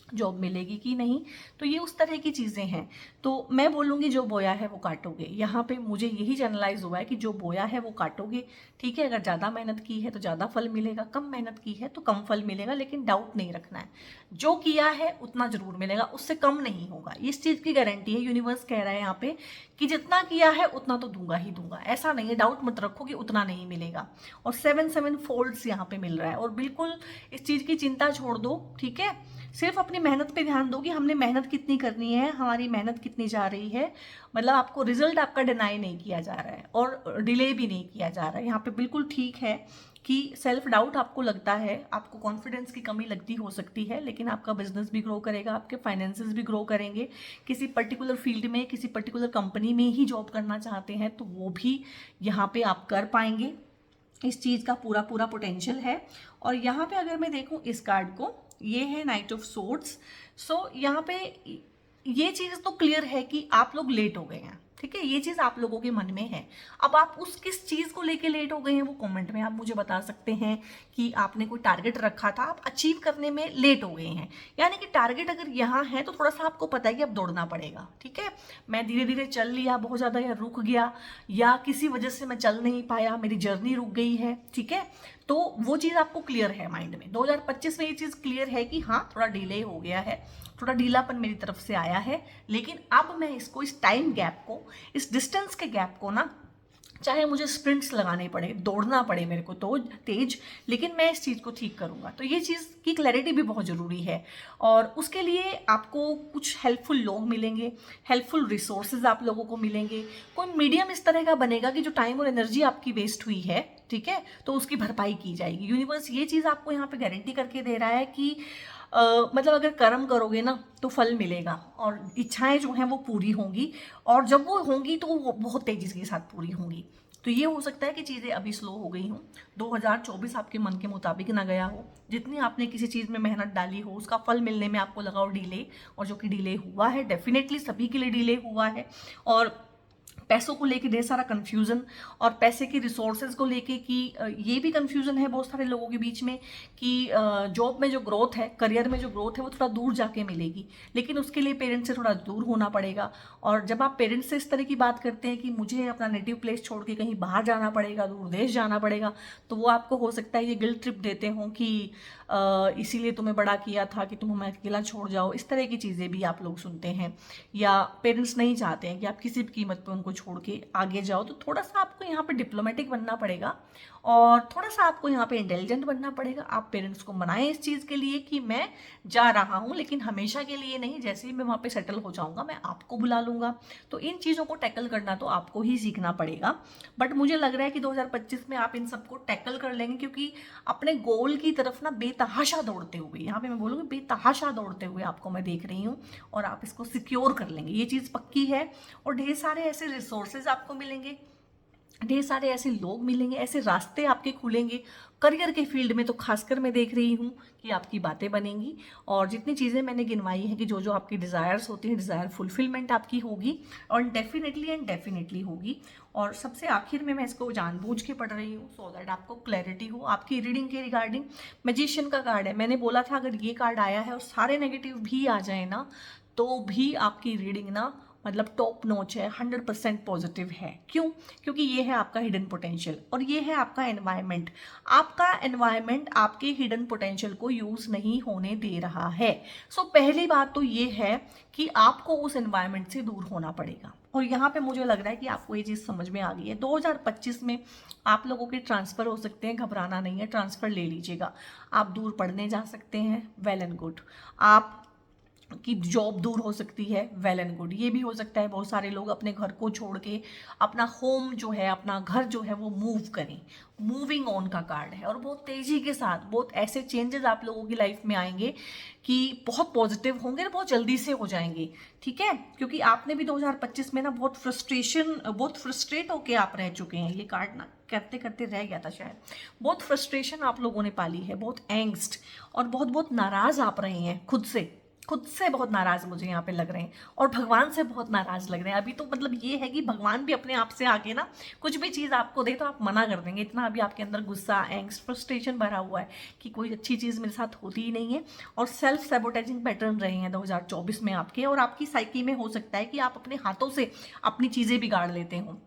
जॉब मिलेगी कि नहीं। तो ये उस तरह की चीज़ें हैं। तो मैं बोलूँगी जो बोया है वो काटोगे। यहाँ पे मुझे यही जनरलाइज हुआ है कि जो बोया है वो काटोगे, ठीक है। अगर ज़्यादा मेहनत की है तो ज़्यादा फल मिलेगा, कम मेहनत की है तो कम फल मिलेगा, लेकिन डाउट नहीं रखना है, जो किया है उतना ज़रूर मिलेगा, उससे कम नहीं होगा। इस चीज़ की गारंटी है, यूनिवर्स कह रहा है यहाँ पे कि जितना किया है उतना तो दूंगा ही दूंगा, ऐसा नहीं है, डाउट मत रखो कि उतना नहीं मिलेगा। और 7 फोल्ड्स यहाँ पे मिल रहा है, और बिल्कुल इस चीज़ की चिंता छोड़ दो, ठीक है। सिर्फ अपनी मेहनत पे ध्यान दो कि हमने मेहनत कितनी करनी है, हमारी मेहनत कितनी जा रही है, मतलब आपको रिजल्ट आपका डिनाई नहीं किया जा रहा है और डिले भी नहीं किया जा रहा है। यहाँ पे बिल्कुल ठीक है कि सेल्फ डाउट आपको लगता है, आपको कॉन्फिडेंस की कमी लगती हो सकती है, लेकिन आपका बिजनेस भी ग्रो करेगा, आपके फाइनेंसेस भी ग्रो करेंगे। किसी पर्टिकुलर फील्ड में, किसी पर्टिकुलर कंपनी में ही जॉब करना चाहते हैं तो वो भी यहाँ पे आप कर पाएंगे। इस चीज़ का पूरा पूरा पोटेंशियल है। और यहाँ पे अगर मैं देखूँ इस कार्ड को, ये है नाइट ऑफ सोर्ड्स। सो यहाँ पे ये चीज़ तो क्लियर है कि आप लोग लेट हो गए हैं, ठीक है, ये चीज आप लोगों के मन में है। अब आप उस किस चीज को लेके लेट हो गए हैं वो कमेंट में आप मुझे बता सकते हैं कि आपने कोई टारगेट रखा था, आप अचीव करने में लेट हो गए हैं। यानी कि टारगेट अगर यहाँ है तो थोड़ा सा आपको पता है कि अब दौड़ना पड़ेगा। ठीक है, मैं धीरे धीरे चल लिया बहुत ज्यादा, या रुक गया, या किसी वजह से मैं चल नहीं पाया, मेरी जर्नी रुक गई है। ठीक है, तो वो चीज आपको क्लियर है माइंड में। 2025 में ये चीज क्लियर है कि हाँ थोड़ा डिले हो गया है, थोड़ा ढीलापन मेरी तरफ से आया है, लेकिन अब मैं इसको, इस टाइम गैप को, इस डिस्टेंस के गैप को ना, चाहे मुझे स्प्रिंट्स लगाने पड़े, दौड़ना पड़े मेरे को तो तेज, लेकिन मैं इस चीज़ को ठीक करूंगा। तो ये चीज़ की क्लैरिटी भी बहुत ज़रूरी है, और उसके लिए आपको कुछ हेल्पफुल लोग मिलेंगे, हेल्पफुल रिसोर्सेज आप लोगों को मिलेंगे। कोई मीडियम इस तरह का बनेगा कि जो टाइम और एनर्जी आपकी वेस्ट हुई है, ठीक है, तो उसकी भरपाई की जाएगी। यूनिवर्स ये चीज़ आपको यहाँ पे गारंटी करके दे रहा है कि मतलब अगर कर्म करोगे ना तो फल मिलेगा, और इच्छाएं जो हैं वो पूरी होंगी, और जब वो होंगी तो वो बहुत तेजी के साथ पूरी होंगी। तो ये हो सकता है कि चीज़ें अभी स्लो हो गई हों, 2024 आपके मन के मुताबिक ना गया हो, जितनी आपने किसी चीज़ में मेहनत डाली हो उसका फल मिलने में आपको लगा हो डिले, और जो कि डिले हुआ है, डेफिनेटली सभी के लिए डिले हुआ है। और पैसों को लेके ढेर सारा कन्फ्यूज़न, और पैसे के रिसोर्सेज को लेके कि ये भी कन्फ्यूज़न है बहुत सारे लोगों के बीच में कि जॉब में जो ग्रोथ है, करियर में जो ग्रोथ है वो थोड़ा दूर जाके मिलेगी, लेकिन उसके लिए पेरेंट्स से थोड़ा दूर होना पड़ेगा। और जब आप पेरेंट्स से इस तरह की बात करते हैं कि मुझे अपना नेटिव प्लेस छोड़ के कहीं बाहर जाना पड़ेगा, दूर देश जाना पड़ेगा, तो वो आपको हो सकता है ये गिल्ट ट्रिप देते हों कि इसीलिए तुम्हें बड़ा किया था कि तुम हमें अकेला छोड़ जाओ। इस तरह की चीज़ें भी आप लोग सुनते हैं, या पेरेंट्स नहीं चाहते हैं कि आप किसी भी कीमत पे उनको छोड़ के आगे जाओ। तो थोड़ा सा आपको यहाँ पे डिप्लोमेटिक बनना पड़ेगा, और थोड़ा सा आपको यहाँ पे इंटेलिजेंट बनना पड़ेगा। आप पेरेंट्स को मनाएं इस चीज़ के लिए कि मैं जा रहा हूँ, लेकिन हमेशा के लिए नहीं, जैसे ही मैं वहाँ पे सेटल हो जाऊँगा मैं आपको बुला लूँगा। तो इन चीज़ों को टैकल करना तो आपको ही सीखना पड़ेगा। बट मुझे लग रहा है कि 2025 में आप इन सबको टैकल कर लेंगे, क्योंकि अपने गोल की तरफ ना बेतहाशा दौड़ते हुए, यहाँ पे मैं बोलूँगी बेतहाशा दौड़ते हुए आपको मैं देख रही हूँ, और आप इसको सिक्योर कर लेंगे, ये चीज़ पक्की है। और ढेर सारे ऐसे रिसोर्सेज आपको मिलेंगे, ढेर सारे ऐसे लोग मिलेंगे, ऐसे रास्ते आपके खुलेंगे। करियर के फील्ड में तो खासकर मैं देख रही हूँ कि आपकी बातें बनेंगी, और जितनी चीज़ें मैंने गिनवाई हैं कि जो जो आपकी डिज़ायर्स होती हैं, डिज़ायर फुलफिलमेंट आपकी होगी, और डेफिनेटली होगी। और सबसे आखिर में मैं इसको जानबूझ के पढ़ रही हूँ सो दैट आपको क्लैरिटी हो आपकी रीडिंग के रिगार्डिंग। मैजिशियन का कार्ड है, मैंने बोला था अगर ये कार्ड आया है और सारे नेगेटिव भी आ जाए ना, तो भी आपकी रीडिंग ना मतलब टॉप नॉच है, 100% पॉजिटिव है। क्यों? क्योंकि ये है आपका हिडन पोटेंशियल, और ये है आपका एनवायरनमेंट। आपका एनवायरनमेंट आपके हिडन पोटेंशियल को यूज़ नहीं होने दे रहा है। सो पहली बात तो ये है कि आपको उस एनवायरनमेंट से दूर होना पड़ेगा, और यहाँ पे मुझे लग रहा है कि आपको ये चीज़ समझ में आ गई है। 2025 में आप लोगों के ट्रांसफ़र हो सकते हैं, घबराना नहीं है, ट्रांसफ़र ले लीजिएगा। आप दूर पढ़ने जा सकते हैं, वेल एंड गुड। आप कि जॉब दूर हो सकती है, वेल एंड गुड। ये भी हो सकता है बहुत सारे लोग अपने घर को छोड़ के अपना होम जो है, अपना घर जो है वो मूव करें। मूविंग ऑन का कार्ड है, और बहुत तेज़ी के साथ बहुत ऐसे चेंजेस आप लोगों की लाइफ में आएंगे कि बहुत पॉजिटिव होंगे और बहुत जल्दी से हो जाएंगे। ठीक है, क्योंकि आपने भी 2025 में ना बहुत फ्रस्ट्रेट होके आप रह चुके हैं। ये कार्ड ना करते करते रह गया था शायद। बहुत फ्रस्ट्रेशन आप लोगों ने पाली है, बहुत एंग्स्ट, और बहुत नाराज़ आप रहे हैं खुद से बहुत नाराज़ मुझे यहाँ पे लग रहे हैं, और भगवान से बहुत नाराज़ लग रहे हैं। अभी तो मतलब ये है कि भगवान भी अपने आप से आके ना कुछ भी चीज़ आपको दे तो आप मना कर देंगे। इतना अभी आपके अंदर गुस्सा, एंग्स्ट, फ्रस्ट्रेशन भरा हुआ है कि कोई अच्छी चीज़ मेरे साथ होती ही नहीं है, और सेल्फ सैबोटेजिंग पैटर्न रहे हैं 2024 में आपके। और आपकी साइकी में हो सकता है कि आप अपने हाथों से अपनी चीज़ें बिगाड़ लेते हो।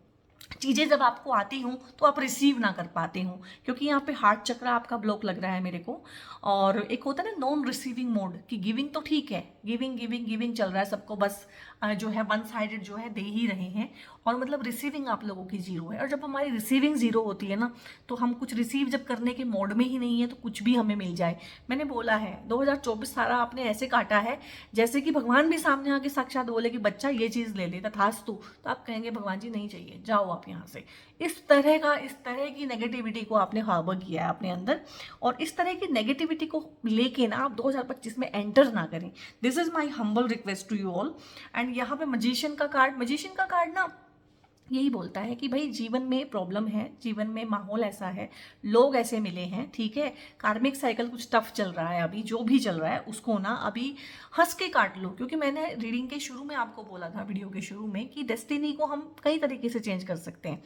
चीज़ें जब आपको आती हूँ तो आप रिसीव ना कर पाते हो, क्योंकि यहाँ पे हार्ट चक्र आपका ब्लॉक लग रहा है मेरे को। और एक होता है ना नॉन रिसीविंग मोड, कि गिविंग तो ठीक है, गिविंग चल रहा है सबको, बस जो है वन साइडेड जो है दे ही रहे हैं, और मतलब रिसीविंग आप लोगों की जीरो है। और जब हमारी रिसीविंग जीरो होती है ना, तो हम कुछ रिसीव जब करने के मोड में ही नहीं है तो कुछ भी हमें मिल जाए। मैंने बोला है 2024 सारा आपने ऐसे काटा है जैसे कि भगवान भी सामने आके साक्षात बोले कि बच्चा ये चीज़ ले ले तथास्तु, तो आप कहेंगे भगवान जी नहीं चाहिए, जाओ आप यहाँ से। इस तरह की नेगेटिविटी को आपने हार्बर किया है अपने अंदर, और इस तरह की नेगेटिविटी को लेके ना आप 2025 में एंटर ना करें। This is my humble request to you all. And यहाँ पे मजिशियन का कार्ड ना यही बोलता है कि भाई जीवन में प्रॉब्लम है, जीवन में माहौल ऐसा है, लोग ऐसे मिले हैं, ठीक है, कार्मिक साइकिल कुछ टफ चल रहा है, अभी जो भी चल रहा है उसको ना अभी हंस के काट लो। क्योंकि मैंने रीडिंग के शुरू में आपको बोला था, वीडियो के शुरू में, कि डेस्टिनी को हम कई तरीके से चेंज कर सकते हैं।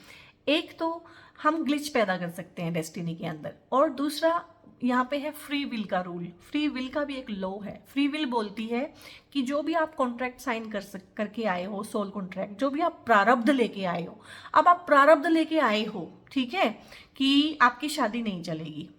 एक तो हम ग्लिच पैदा कर सकते हैं डेस्टिनी के अंदर, और दूसरा यहाँ पे है फ्री विल का रूल। फ्री विल का भी एक लॉ है। फ्री विल बोलती है कि जो भी आप कॉन्ट्रैक्ट साइन करके आए हो, सोल कॉन्ट्रैक्ट, जो भी आप प्रारब्ध लेके आए हो, अब आप प्रारब्ध लेके आए हो, ठीक है, कि आपकी शादी नहीं चलेगी,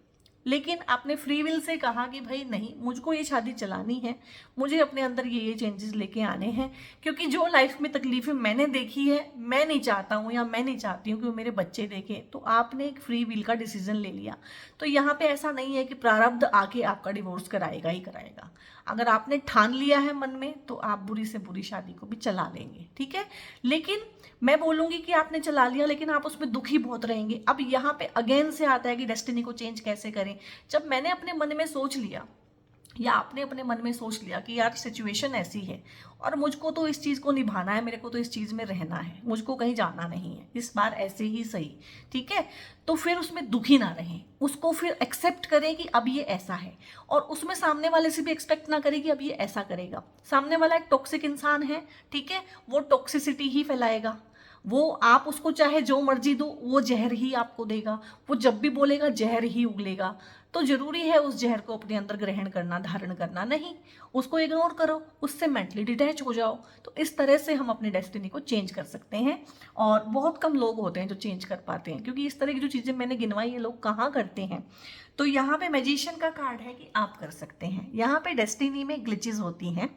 लेकिन आपने फ्री विल से कहा कि भाई नहीं, मुझको ये शादी चलानी है, मुझे अपने अंदर ये चेंजेस लेके आने हैं, क्योंकि जो लाइफ में तकलीफें मैंने देखी है, मैं नहीं चाहता हूँ या मैं नहीं चाहती हूँ कि वो मेरे बच्चे देखें। तो आपने एक फ्री विल का डिसीजन ले लिया। तो यहाँ पे ऐसा नहीं है कि प्रारब्ध आके आपका डिवोर्स कराएगा ही कराएगा। अगर आपने ठान लिया है मन में, तो आप बुरी से बुरी शादी को भी चला लेंगे, ठीक है। लेकिन मैं बोलूंगी कि आपने चला लिया, लेकिन आप उसमें दुखी बहुत रहेंगे। अब यहाँ पे अगेन से आता है कि डेस्टिनी को चेंज कैसे करें। जब मैंने अपने मन में सोच लिया, या आपने अपने मन में सोच लिया कि यार सिचुएशन ऐसी है और मुझको तो इस चीज़ को निभाना है, मेरे को तो इस चीज़ में रहना है, मुझको कहीं जाना नहीं है, इस बार ऐसे ही सही, ठीक है, तो फिर उसमें दुखी ना रहें, उसको फिर एक्सेप्ट करें कि अब ये ऐसा है, और उसमें सामने वाले से भी एक्सपेक्ट ना करें कि अब ये ऐसा करेगा। सामने वाला एक टॉक्सिक इंसान है, ठीक है, वो टॉक्सिसिटी ही फैलाएगा। वो आप उसको चाहे जो मर्जी दो, वो जहर ही आपको देगा। वो जब भी बोलेगा जहर ही उगलेगा। तो जरूरी है उस जहर को अपने अंदर ग्रहण करना, धारण करना नहीं, उसको इग्नोर करो, उससे मेंटली डिटैच हो जाओ। तो इस तरह से हम अपनी डेस्टिनी को चेंज कर सकते हैं, और बहुत कम लोग होते हैं जो चेंज कर पाते हैं, क्योंकि इस तरह की जो चीज़ें मैंने गिनवाई ये लोग कहाँ करते हैं। तो यहाँ पे मैजिशियन का कार्ड है कि आप कर सकते हैं। यहाँ पे डेस्टिनी में ग्लिचेस होती हैं।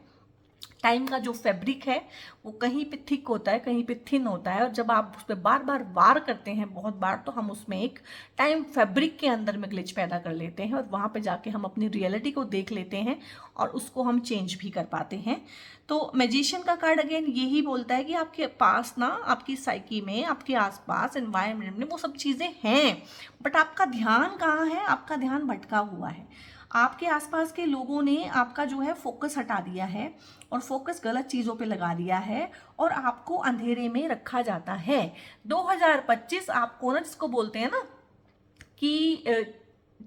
टाइम का जो फैब्रिक है वो कहीं पे थिक होता है, कहीं पे थिन होता है, और जब आप उस पर बार बार वार करते हैं बहुत बार, तो हम उसमें एक टाइम फैब्रिक के अंदर में ग्लिच पैदा कर लेते हैं, और वहाँ पे जाके हम अपनी रियलिटी को देख लेते हैं और उसको हम चेंज भी कर पाते हैं। तो मैजिशियन का कार्ड अगेन यही बोलता है कि आपके पास ना, आपकी साइकी में, आपके आसपास एनवायरनमेंट में वो सब चीज़ें हैं, बट आपका ध्यान कहाँ है, आपका ध्यान भटका हुआ है। आपके आसपास के लोगों ने आपका जो है फोकस हटा दिया है, और फोकस गलत चीज़ों पे लगा दिया है, और आपको अंधेरे में रखा जाता है। 2025 आपको ना, जिसको बोलते हैं ना कि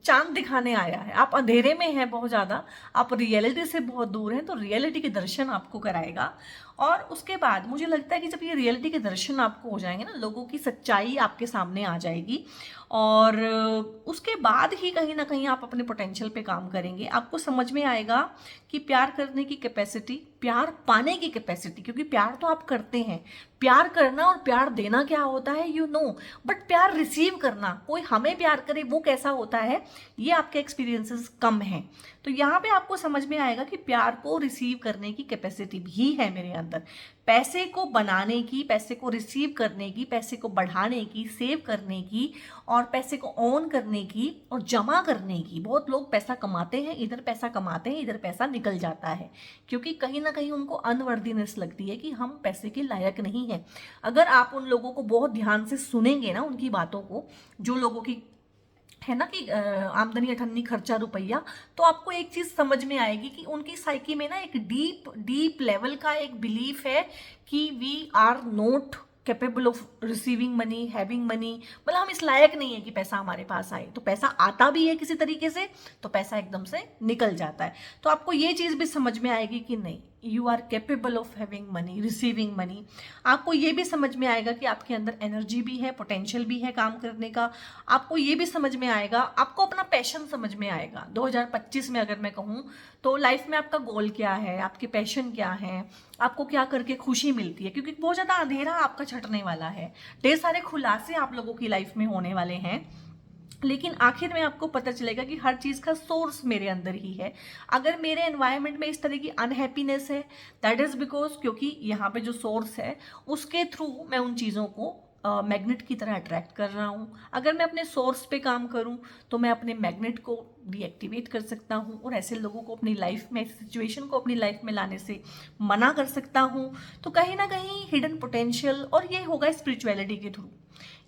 चांद दिखाने आया है, आप अंधेरे में हैं बहुत ज़्यादा, आप रियलिटी से बहुत दूर हैं, तो रियलिटी के दर्शन आपको कराएगा। और उसके बाद मुझे लगता है कि जब ये रियलिटी के दर्शन आपको हो जाएंगे ना, लोगों की सच्चाई आपके सामने आ जाएगी, और उसके बाद ही कहीं ना कहीं आप अपने पोटेंशियल पे काम करेंगे। आपको समझ में आएगा कि प्यार करने की कैपेसिटी, प्यार पाने की कैपेसिटी, क्योंकि प्यार तो आप करते हैं, प्यार करना और प्यार देना क्या होता है यू नो, बट प्यार रिसीव करना, कोई हमें प्यार करे वो कैसा होता है, ये आपके एक्सपीरियंसेस कम हैं। तो यहाँ पे आपको समझ में आएगा कि प्यार को रिसीव करने की कैपेसिटी भी है मेरे अंदर। पैसे को बनाने की, पैसे को रिसीव करने की, पैसे को बढ़ाने की, सेव करने की, और पैसे को ऑन करने की और जमा करने की। बहुत लोग पैसा कमाते हैं, इधर पैसा कमाते हैं, इधर पैसा निकल जाता है, क्योंकि कहीं ना कहीं उनको अनवर्दीनेस लगती है कि हम पैसे के लायक नहीं हैं। अगर आप उन लोगों को बहुत ध्यान से सुनेंगे ना, उनकी बातों को, जो लोगों की है ना कि आमदनी अठन्नी खर्चा रुपया, तो आपको एक चीज समझ में आएगी कि उनकी साइकी में ना एक डीप डीप लेवल का एक बिलीफ है कि we are not capable of receiving money, having money, मतलब हम इस लायक नहीं है कि पैसा हमारे पास आए। तो पैसा आता भी है किसी तरीके से, तो पैसा एकदम से निकल जाता है। तो आपको ये चीज़ भी समझ में आएगी कि नहीं, you are capable of having money, receiving money. आपको ये भी समझ में आएगा कि आपके अंदर एनर्जी भी है, पोटेंशियल भी है काम करने का। आपको ये भी समझ में आएगा, आपको अपना पैशन समझ में आएगा। 2025 में अगर मैं कहूँ तो लाइफ में आपका गोल क्या है, आपके पैशन क्या है, आपको क्या करके खुशी मिलती है, क्योंकि बहुत ज़्यादा अंधेरा आपका छटने वाला है, ढेर सारे खुलासे आप लोगों की लाइफ में होने वाले हैं, लेकिन आखिर में आपको पता चलेगा कि हर चीज़ का सोर्स मेरे अंदर ही है। अगर मेरे एनवायरनमेंट में इस तरह की अनहैप्पीनेस है, दैट इज़ बिकॉज क्योंकि यहाँ पे जो सोर्स है उसके थ्रू मैं उन चीज़ों को मैग्नेट की तरह अट्रैक्ट कर रहा हूँ। अगर मैं अपने सोर्स पे काम करूँ तो मैं अपने मैग्नेट को डीएक्टिवेट कर सकता हूँ, और ऐसे लोगों को अपनी लाइफ में, सिचुएशन को अपनी लाइफ में लाने से मना कर सकता हूँ। तो कहीं ना कहीं हिडन पोटेंशियल, और ये होगा स्पिरिचुअलिटी के थ्रू।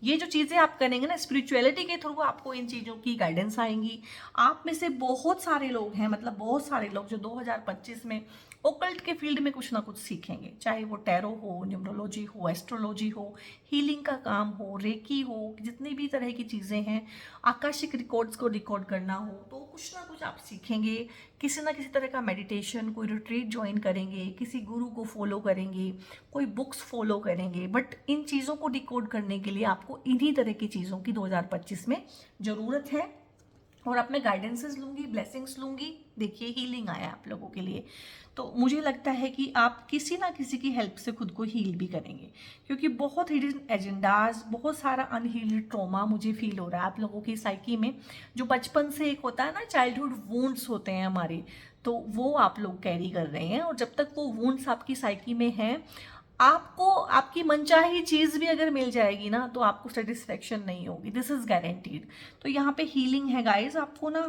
ये जो चीज़ें आप करेंगे ना, स्पिरिचुअलिटी के थ्रू आपको इन चीज़ों की गाइडेंस आएंगी। आप में से बहुत सारे लोग हैं, मतलब बहुत सारे लोग जो 2025 में ओकल्ट के फील्ड में कुछ ना कुछ सीखेंगे, चाहे वो टैरो हो, न्यूमरोलॉजी हो, एस्ट्रोलॉजी हो, हीलिंग का काम हो, रेकी हो, जितनी भी तरह की चीज़ें हैं, आकाशिक रिकॉर्ड्स को रिकॉर्ड करना हो, तो कुछ ना कुछ आप सीखेंगे। किसी ना किसी तरह का मेडिटेशन, कोई रिट्रीट ज्वाइन करेंगे, किसी गुरु को फॉलो करेंगे, कोई बुक्स फॉलो करेंगे। बट इन चीज़ों को डिकोड करने के लिए आपको इन्हीं तरह की चीज़ों की 2025 में ज़रूरत है। और अब मैं गाइडेंसेस लूँगी, ब्लेसिंग्स लूँगी। देखिए हीलिंग आया आप लोगों के लिए, तो मुझे लगता है कि आप किसी ना किसी की हेल्प से खुद को हील भी करेंगे, क्योंकि बहुत हिडन एजेंडाज, बहुत सारा अनहील्ड ट्रॉमा मुझे फील हो रहा है आप लोगों की साइकी में, जो बचपन से एक होता है ना, चाइल्डहुड वुंड्स होते हैं हमारे, तो वो आप लोग कैरी कर रहे हैं। और जब तक वो वुंड्स आपकी साइकी में हैं, आपको आपकी मनचाही चीज़ भी अगर मिल जाएगी ना, तो आपको सेटिस्फेक्शन नहीं होगी, दिस इज़ गारंटीड। तो यहाँ पे हीलिंग है गाइस। आपको ना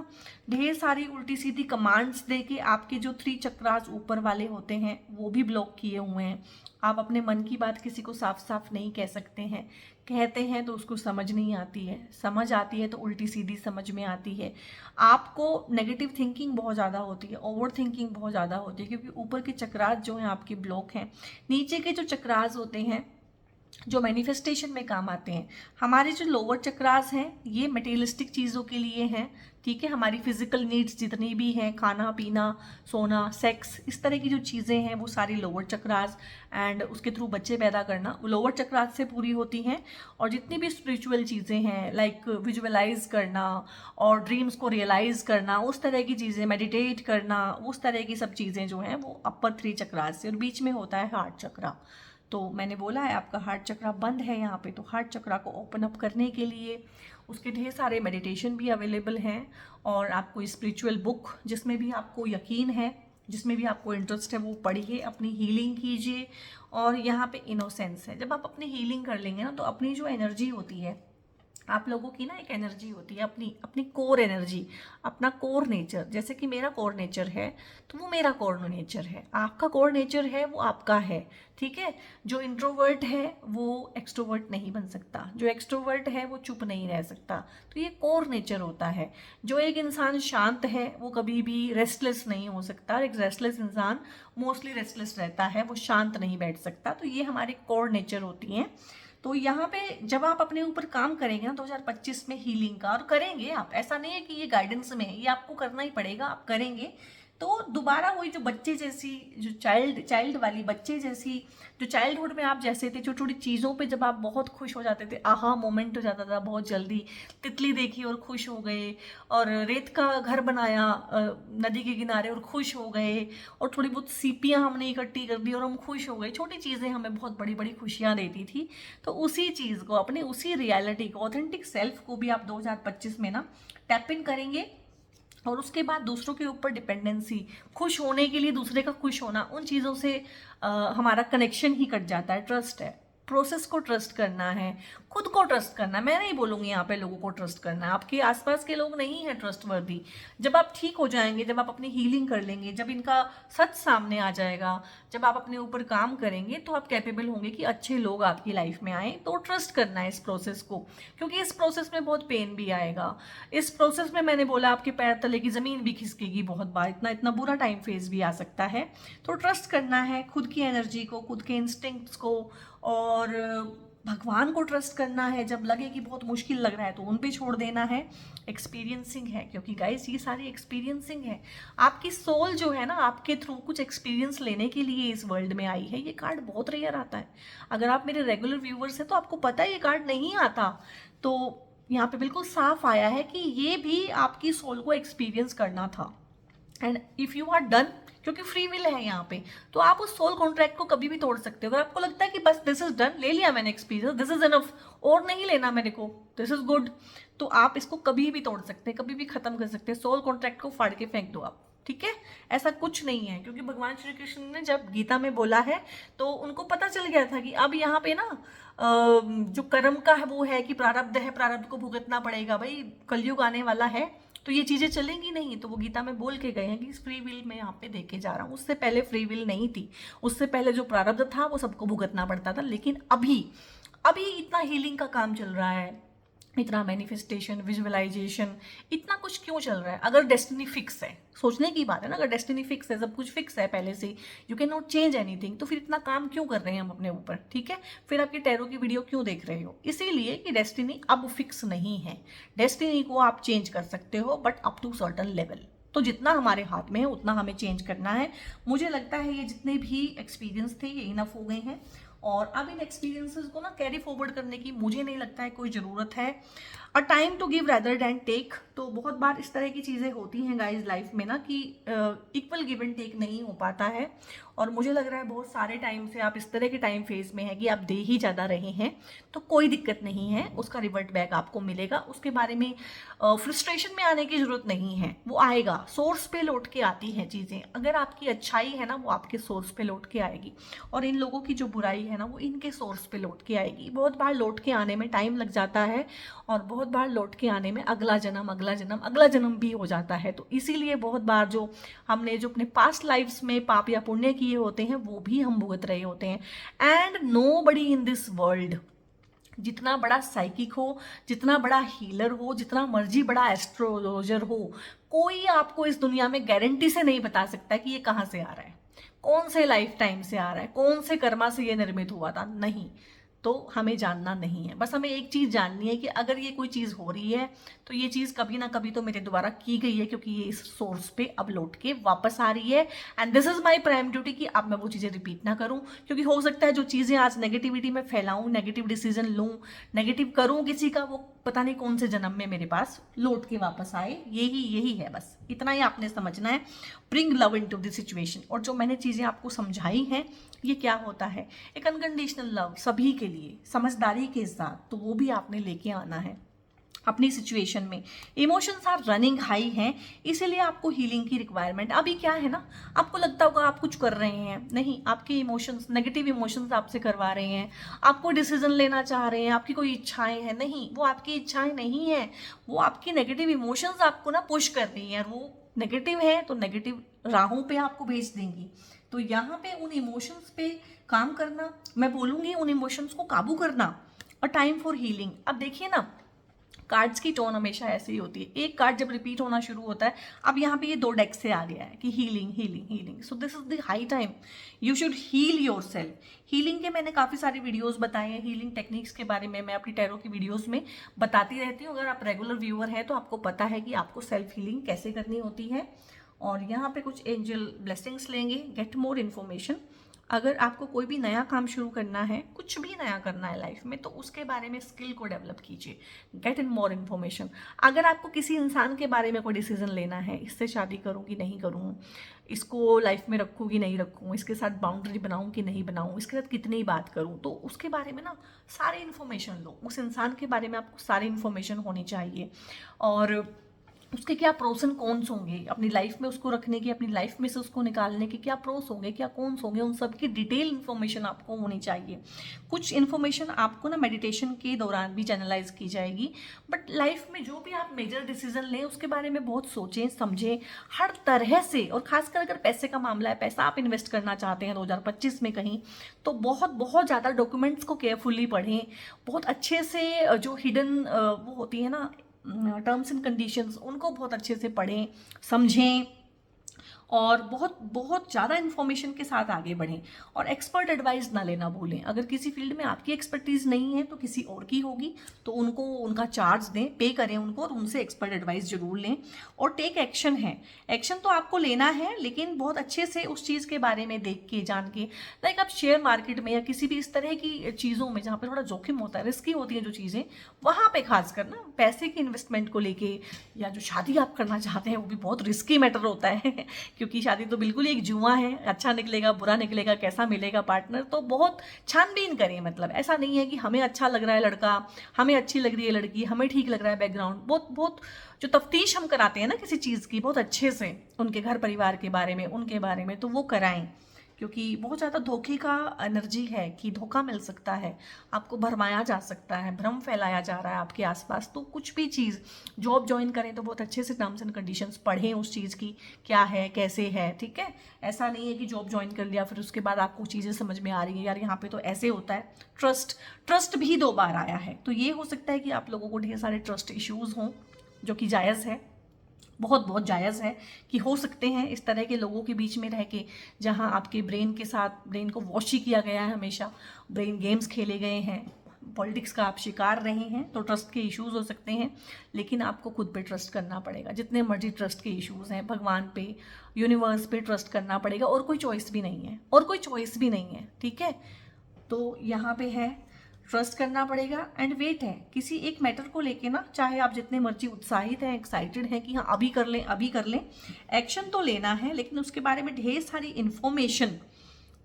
ढेर सारी उल्टी सीधी कमांड्स दे के आपके जो 3 चक्रास ऊपर वाले होते हैं वो भी ब्लॉक किए हुए हैं। आप अपने मन की बात किसी को साफ साफ नहीं कह सकते हैं, कहते हैं तो उसको समझ नहीं आती है, समझ आती है तो उल्टी सीधी समझ में आती है। आपको नेगेटिव थिंकिंग बहुत ज़्यादा होती है, ओवर थिंकिंग बहुत ज़्यादा होती है, क्योंकि ऊपर के चक्रास जो हैं आपके ब्लॉक हैं। नीचे के जो चक्रास होते हैं जो मैनिफेस्टेशन में काम आते हैं, हमारे जो लोअर चक्रास हैं ये मटेरियलिस्टिक चीज़ों के लिए हैं, ठीक है। हमारी फिजिकल नीड्स जितनी भी हैं, खाना पीना, सोना, सेक्स, इस तरह की जो चीज़ें हैं वो सारी लोअर चक्रास एंड उसके थ्रू बच्चे पैदा करना लोअर चक्रास से पूरी होती हैं। और जितनी भी स्पिरिचुअल चीज़ें हैं, लाइक विजुअलाइज करना और ड्रीम्स को रियलाइज़ करना, उस तरह की चीज़ें, मेडिटेट करना, उस तरह की सब चीज़ें जो हैं वो अपर 3 चक्रास से, और बीच में होता है हार्ट चक्रा। तो मैंने बोला है आपका हार्ट चक्रा बंद है यहाँ पे, तो हार्ट चक्रा को ओपन अप करने के लिए उसके ढेर सारे मेडिटेशन भी अवेलेबल हैं। और आपको स्पिरिचुअल बुक जिसमें भी आपको यकीन है, जिसमें भी आपको इंटरेस्ट है, वो पढ़िए, अपनी हीलिंग कीजिए। और यहाँ पे इनोसेंस है, जब आप अपनी हीलिंग कर लेंगे ना, तो अपनी जो एनर्जी होती है, आप लोगों की ना एक एनर्जी होती है, अपनी अपनी कोर एनर्जी, अपना कोर नेचर। जैसे कि मेरा कोर नेचर है तो वो मेरा कोर नेचर है, आपका कोर नेचर है वो आपका है, ठीक है। जो इंट्रोवर्ट है वो एक्सट्रोवर्ट नहीं बन सकता, जो एक्सट्रोवर्ट है वो चुप नहीं रह सकता, तो ये कोर नेचर होता है। जो एक इंसान शांत है वो कभी भी रेस्टलेस नहीं हो सकता, और एक रेस्टलेस इंसान मोस्टली रेस्टलेस रहता है, वो शांत नहीं बैठ सकता। तो ये हमारे कोर नेचर होती हैं। तो यहाँ पे जब आप अपने ऊपर काम करेंगे ना 2025 में हीलिंग का, और करेंगे आप, ऐसा नहीं है कि ये गाइडेंस में है, ये आपको करना ही पड़ेगा, आप करेंगे तो दोबारा वही जो बच्चे जैसी, जो चाइल्ड वाली बच्चे जैसी, जो चाइल्डहुड में आप जैसे थे, छोटी छोटी चीज़ों पे जब आप बहुत खुश हो जाते थे, आहा मोमेंट हो जाता था बहुत जल्दी, तितली देखी और खुश हो गए, और रेत का घर बनाया नदी के किनारे और खुश हो गए, और थोड़ी बहुत सीपियाँ हमने इकट्ठी कर दी और हम खुश हो गए। छोटी चीज़ें हमें बहुत बड़ी बड़ी खुशियाँ देती थी। तो उसी चीज़ को, अपने उसी रियलिटी को, ऑथेंटिक सेल्फ को भी आप 2025 में ना टैप इन करेंगे। और उसके बाद दूसरों के ऊपर डिपेंडेंसी, खुश होने के लिए दूसरे का खुश होना, उन चीज़ों से हमारा कनेक्शन ही कट जाता है। ट्रस्ट है, प्रोसेस को ट्रस्ट करना है, खुद को ट्रस्ट करना है। मैं नहीं बोलूँगी यहाँ पे लोगों को ट्रस्ट करना है, आपके आसपास के लोग नहीं हैं ट्रस्टवर्दी। जब आप ठीक हो जाएंगे, जब आप अपनी हीलिंग कर लेंगे, जब इनका सच सामने आ जाएगा, जब आप अपने ऊपर काम करेंगे, तो आप कैपेबल होंगे कि अच्छे लोग आपकी लाइफ में आए। तो ट्रस्ट करना है इस प्रोसेस को, क्योंकि इस प्रोसेस में बहुत पेन भी आएगा। इस प्रोसेस में मैंने बोला आपके पैर तले की ज़मीन भी खिसकेगी बहुत बार, इतना इतना बुरा टाइम फेज भी आ सकता है। तो ट्रस्ट करना है खुद की एनर्जी को, खुद के इंस्टिंक्ट्स को, और भगवान को ट्रस्ट करना है। जब लगे कि बहुत मुश्किल लग रहा है तो उन पे छोड़ देना है। एक्सपीरियंसिंग है, क्योंकि गाइस ये सारी एक्सपीरियंसिंग है। आपकी सोल जो है ना, आपके थ्रू कुछ एक्सपीरियंस लेने के लिए इस वर्ल्ड में आई है। ये कार्ड बहुत रेयर आता है, अगर आप मेरे रेगुलर व्यूवर्स हैं तो आपको पता है ये कार्ड नहीं आता। तो यहाँ पे बिल्कुल साफ आया है कि ये भी आपकी सोल को एक्सपीरियंस करना था। And if you are done, क्योंकि फ्री विल है यहाँ पे, तो आप उस सोल कॉन्ट्रैक्ट को कभी भी तोड़ सकते हो। अगर आपको लगता है कि बस दिस इज डन, ले लिया मैंने एक्सपीरियंस, दिस इज इनफ, और नहीं लेना मेरे को, दिस इज गुड, तो आप इसको कभी भी तोड़ सकते हैं, कभी भी खत्म कर सकते हैं। सोल कॉन्ट्रैक्ट को फाड़ के फेंक दो आप, ठीक है। ऐसा कुछ नहीं है, क्योंकि भगवान श्री कृष्ण ने जब गीता में बोला है तो उनको पता चल गया था कि अब यहाँ पे ना जो कर्म का है वो है कि प्रारब्ध है, प्रारब्ध को भुगतना पड़ेगा, भाई कलयुग आने वाला है तो ये चीज़ें चलेंगी नहीं। तो वो गीता में बोल के गए हैं कि इस फ्री विल में यहाँ पे देके जा रहा हूँ। उससे पहले फ्री विल नहीं थी, उससे पहले जो प्रारब्ध था वो सबको भुगतना पड़ता था। लेकिन अभी अभी इतना हीलिंग का काम चल रहा है, इतना मैनिफेस्टेशन, विजुअलाइजेशन, इतना कुछ क्यों चल रहा है? अगर डेस्टिनी फिक्स है, सोचने की बात है ना, अगर डेस्टिनी फिक्स है, सब कुछ फिक्स है पहले से, you can not change anything, तो फिर इतना काम क्यों कर रहे हैं हम अपने ऊपर? ठीक है, फिर आपकी टैरो की वीडियो क्यों देख रहे हो? इसीलिए कि डेस्टिनी अब फिक्स नहीं है। डेस्टिनी को आप चेंज कर सकते हो, but up to certain level. तो जितना हमारे हाथ में है उतना हमें चेंज करना है। मुझे लगता है ये जितने भी एक्सपीरियंस थे ये इनफ हो गए हैं, और अब इन एक्सपीरियंसेस को ना कैरी फॉरवर्ड करने की मुझे नहीं लगता है कोई ज़रूरत है। A time to give rather than take. तो बहुत बार इस तरह की चीज़ें होती हैं गाइज लाइफ में ना, कि इक्वल गिव एंड टेक नहीं हो पाता है, और मुझे लग रहा है बहुत सारे टाइम से आप इस तरह के टाइम फेज में है कि आप दे ही ज़्यादा रहे हैं। तो कोई दिक्कत नहीं है, उसका रिवर्ट बैक आपको मिलेगा, उसके बारे में फ्रस्ट्रेशन में आने की ज़रूरत नहीं है, वो आएगा, सोर्स पे लौट के आती हैं चीज़ें। अगर आपकी अच्छाई है ना, वो आपके सोर्स पे लौट के आएगी, और इन लोगों की जो बुराई है ना, वो इनके सोर्स पे लौट के आएगी। बहुत बार लौट के आने में टाइम लग जाता है, और बहुत बार लौट के आने में अगला जन्म, अगला जन्म, अगला जन्म भी हो जाता है। तो इसीलिए बहुत बार जो हमने जो अपने पास्ट लाइफ्स में पाप या पुण्य किए होते हैं, वो भी हम भुगत रहे होते हैं। And nobody in this world, जितना बड़ा साइकिक हो, जितना बड़ा हीलर हो, जितना मर्जी बड़ा एस्ट्रोलॉजर हो, कोई आपको इस दुनिया में गारंटी से नहीं बता सकता कि ये कहाँ से आ रहा है, कौन से लाइफ टाइम से आ रहा है, कौन से कर्मा से ये निर्मित हुआ था। नहीं, तो हमें जानना नहीं है। बस हमें एक चीज़ जाननी है कि अगर ये कोई चीज़ हो रही है तो ये चीज़ कभी ना कभी तो मेरे द्वारा की गई है, क्योंकि ये इस सोर्स पे अब लौट के वापस आ रही है। And this is my prime duty कि अब मैं वो चीज़ें रिपीट ना करूँ, क्योंकि हो सकता है जो चीज़ें आज नेगेटिविटी में फैलाऊँ, नेगेटिव डिसीजन लूँ, नेगेटिव करूँ किसी का, वो पता नहीं कौन से जन्म में मेरे पास लौट के वापस आए। यही है, बस इतना ही आपने समझना है। Bring love into the situation. और जो मैंने चीज़ें आपको समझाई हैं, ये क्या होता है, एक अनकंडीशनल लव सभी के लिए, समझदारी के साथ, तो वो भी आपने लेके आना है अपनी सिचुएशन में। इमोशंस आर रनिंग हाई हैं, इसीलिए आपको हीलिंग की रिक्वायरमेंट। अभी क्या है ना, आपको लगता होगा आप कुछ कर रहे हैं, नहीं, आपके इमोशंस, नेगेटिव इमोशंस आपसे करवा रहे हैं, आपको डिसीजन लेना चाह रहे हैं, आपकी कोई इच्छाएं हैं, नहीं, वो आपकी इच्छाएं नहीं है, वो आपकी नेगेटिव इमोशंस आपको ना पुश कर रही हैं, वो नेगेटिव है तो नेगेटिव राहों पे आपको भेज देंगी। तो यहाँ पे उन इमोशंस पे काम करना, मैं बोलूँगी उन इमोशंस को काबू करना, और टाइम फॉर हीलिंग। अब देखिए ना, कार्ड्स की टोन हमेशा ऐसे ही होती है। एक कार्ड जब रिपीट होना शुरू होता है, अब यहाँ पे ये 2 डेक से आ गया है कि healing healing healing. So this is the high time you should heal yourself. Healing के मैंने काफ़ी सारे वीडियोस बताए हैं, हीलिंग टेक्निक्स के बारे में मैं अपनी टैरो की वीडियोस में बताती रहती हूँ। अगर आप रेगुलर व्यूअर हैं तो आपको पता है कि आपको सेल्फ हीलिंग कैसे करनी होती है। और यहाँ पे कुछ एंजल ब्लेसिंग्स लेंगे, गेट मोर इन्फॉर्मेशन। अगर आपको कोई भी नया काम शुरू करना है, कुछ भी नया करना है लाइफ में, तो उसके बारे में स्किल को डेवलप कीजिए, गेट इन मोर इन्फॉर्मेशन। अगर आपको किसी इंसान के बारे में कोई डिसीजन लेना है, इससे शादी करूँ कि नहीं करूँ, इसको लाइफ में रखूँ कि नहीं रखूँ, इसके साथ बाउंड्री बनाऊँ कि नहीं बनाऊँ, इसके साथ कितनी बात करूँ, तो उसके बारे में ना सारी इन्फॉर्मेशन लो। उस इंसान के बारे में आपको सारी इन्फॉर्मेशन होनी चाहिए, और उसके क्या प्रोस एंड कॉन्स होंगे अपनी लाइफ में, उसको रखने की, अपनी लाइफ में से उसको निकालने के क्या प्रोस होंगे, क्या कॉन्स होंगे, उन सब की डिटेल इन्फॉर्मेशन आपको होनी चाहिए। कुछ इन्फॉर्मेशन आपको ना मेडिटेशन के दौरान भी चैनलाइज की जाएगी। बट लाइफ में जो भी आप मेजर डिसीजन लें, उसके बारे में बहुत सोचें समझें हर तरह से। और खासकर अगर पैसे का मामला है, पैसा आप इन्वेस्ट करना चाहते हैं 2025 में कहीं, तो बहुत बहुत ज़्यादा डॉक्यूमेंट्स को केयरफुली पढ़ें, बहुत अच्छे से जो हिडन वो होती है ना टर्म्स एंड कंडीशंस, उनको बहुत अच्छे से पढ़ें, समझें, और बहुत बहुत ज़्यादा इन्फॉर्मेशन के साथ आगे बढ़ें। और एक्सपर्ट एडवाइस ना लेना भूलें। अगर किसी फील्ड में आपकी एक्सपर्टीज़ नहीं है तो किसी और की होगी, तो उनको उनका चार्ज दें, पे करें उनको, और उनसे एक्सपर्ट एडवाइस जरूर लें। और टेक एक्शन है, एक्शन तो आपको लेना है, लेकिन बहुत अच्छे से उस चीज़ के बारे में देख के, जान के। लाइक आप शेयर मार्केट में या किसी भी इस तरह की चीज़ों में जहाँ पर थोड़ा जोखिम होता है, रिस्की होती हैं जो चीज़ें, वहाँ पर खास कर ना पैसे की इन्वेस्टमेंट को लेके, या जो शादी आप करना चाहते हैं वो भी बहुत रिस्की मैटर होता है क्योंकि शादी तो बिल्कुल एक जुआ है, अच्छा निकलेगा बुरा निकलेगा, कैसा मिलेगा पार्टनर, तो बहुत छानबीन करें। मतलब ऐसा नहीं है कि हमें अच्छा लग रहा है लड़का, हमें अच्छी लग रही है लड़की, हमें ठीक लग रहा है बैकग्राउंड, बहुत बहुत जो तफ्तीश हम कराते हैं ना किसी चीज़ की, बहुत अच्छे से उनके घर परिवार के बारे में, उनके बारे में, तो वो कराएं। क्योंकि बहुत ज़्यादा धोखे का एनर्जी है कि धोखा मिल सकता है, आपको भरमाया जा सकता है, भ्रम फैलाया जा रहा है आपके आसपास। तो कुछ भी चीज़ जॉब ज्वाइन करें तो बहुत अच्छे से टर्म्स एंड कंडीशंस पढ़ें उस चीज़ की, क्या है कैसे है, ठीक है। ऐसा नहीं है कि जॉब ज्वाइन कर लिया फिर उसके बाद आपको चीज़ें समझ में आ रही हैं, यार यहाँ पे तो ऐसे होता है। ट्रस्ट भी 2 बार आया है, तो ये हो सकता है कि आप लोगों को ढेर सारे ट्रस्ट इश्यूज़ हों, जो कि जायज़ है, बहुत बहुत जायज़ है कि हो सकते हैं इस तरह के लोगों के बीच में रह के, जहाँ आपके ब्रेन के साथ ब्रेन को वॉश ही किया गया है, हमेशा ब्रेन गेम्स खेले गए हैं, पॉलिटिक्स का आप शिकार रहे हैं, तो ट्रस्ट के इश्यूज़ हो सकते हैं। लेकिन आपको खुद पे ट्रस्ट करना पड़ेगा, जितने मर्जी ट्रस्ट के इश्यूज़ हैं, भगवान पे, यूनिवर्स पे ट्रस्ट करना पड़ेगा, और कोई चॉइस भी नहीं है, और कोई चॉइस भी नहीं है, ठीक है। तो यहाँ पे है ट्रस्ट करना पड़ेगा एंड वेट है किसी एक मैटर को लेके ना, चाहे आप जितने मर्जी उत्साहित हैं, एक्साइटेड हैं कि हाँ अभी कर लें अभी कर लें, एक्शन तो लेना है, लेकिन उसके बारे में ढेर सारी इन्फॉर्मेशन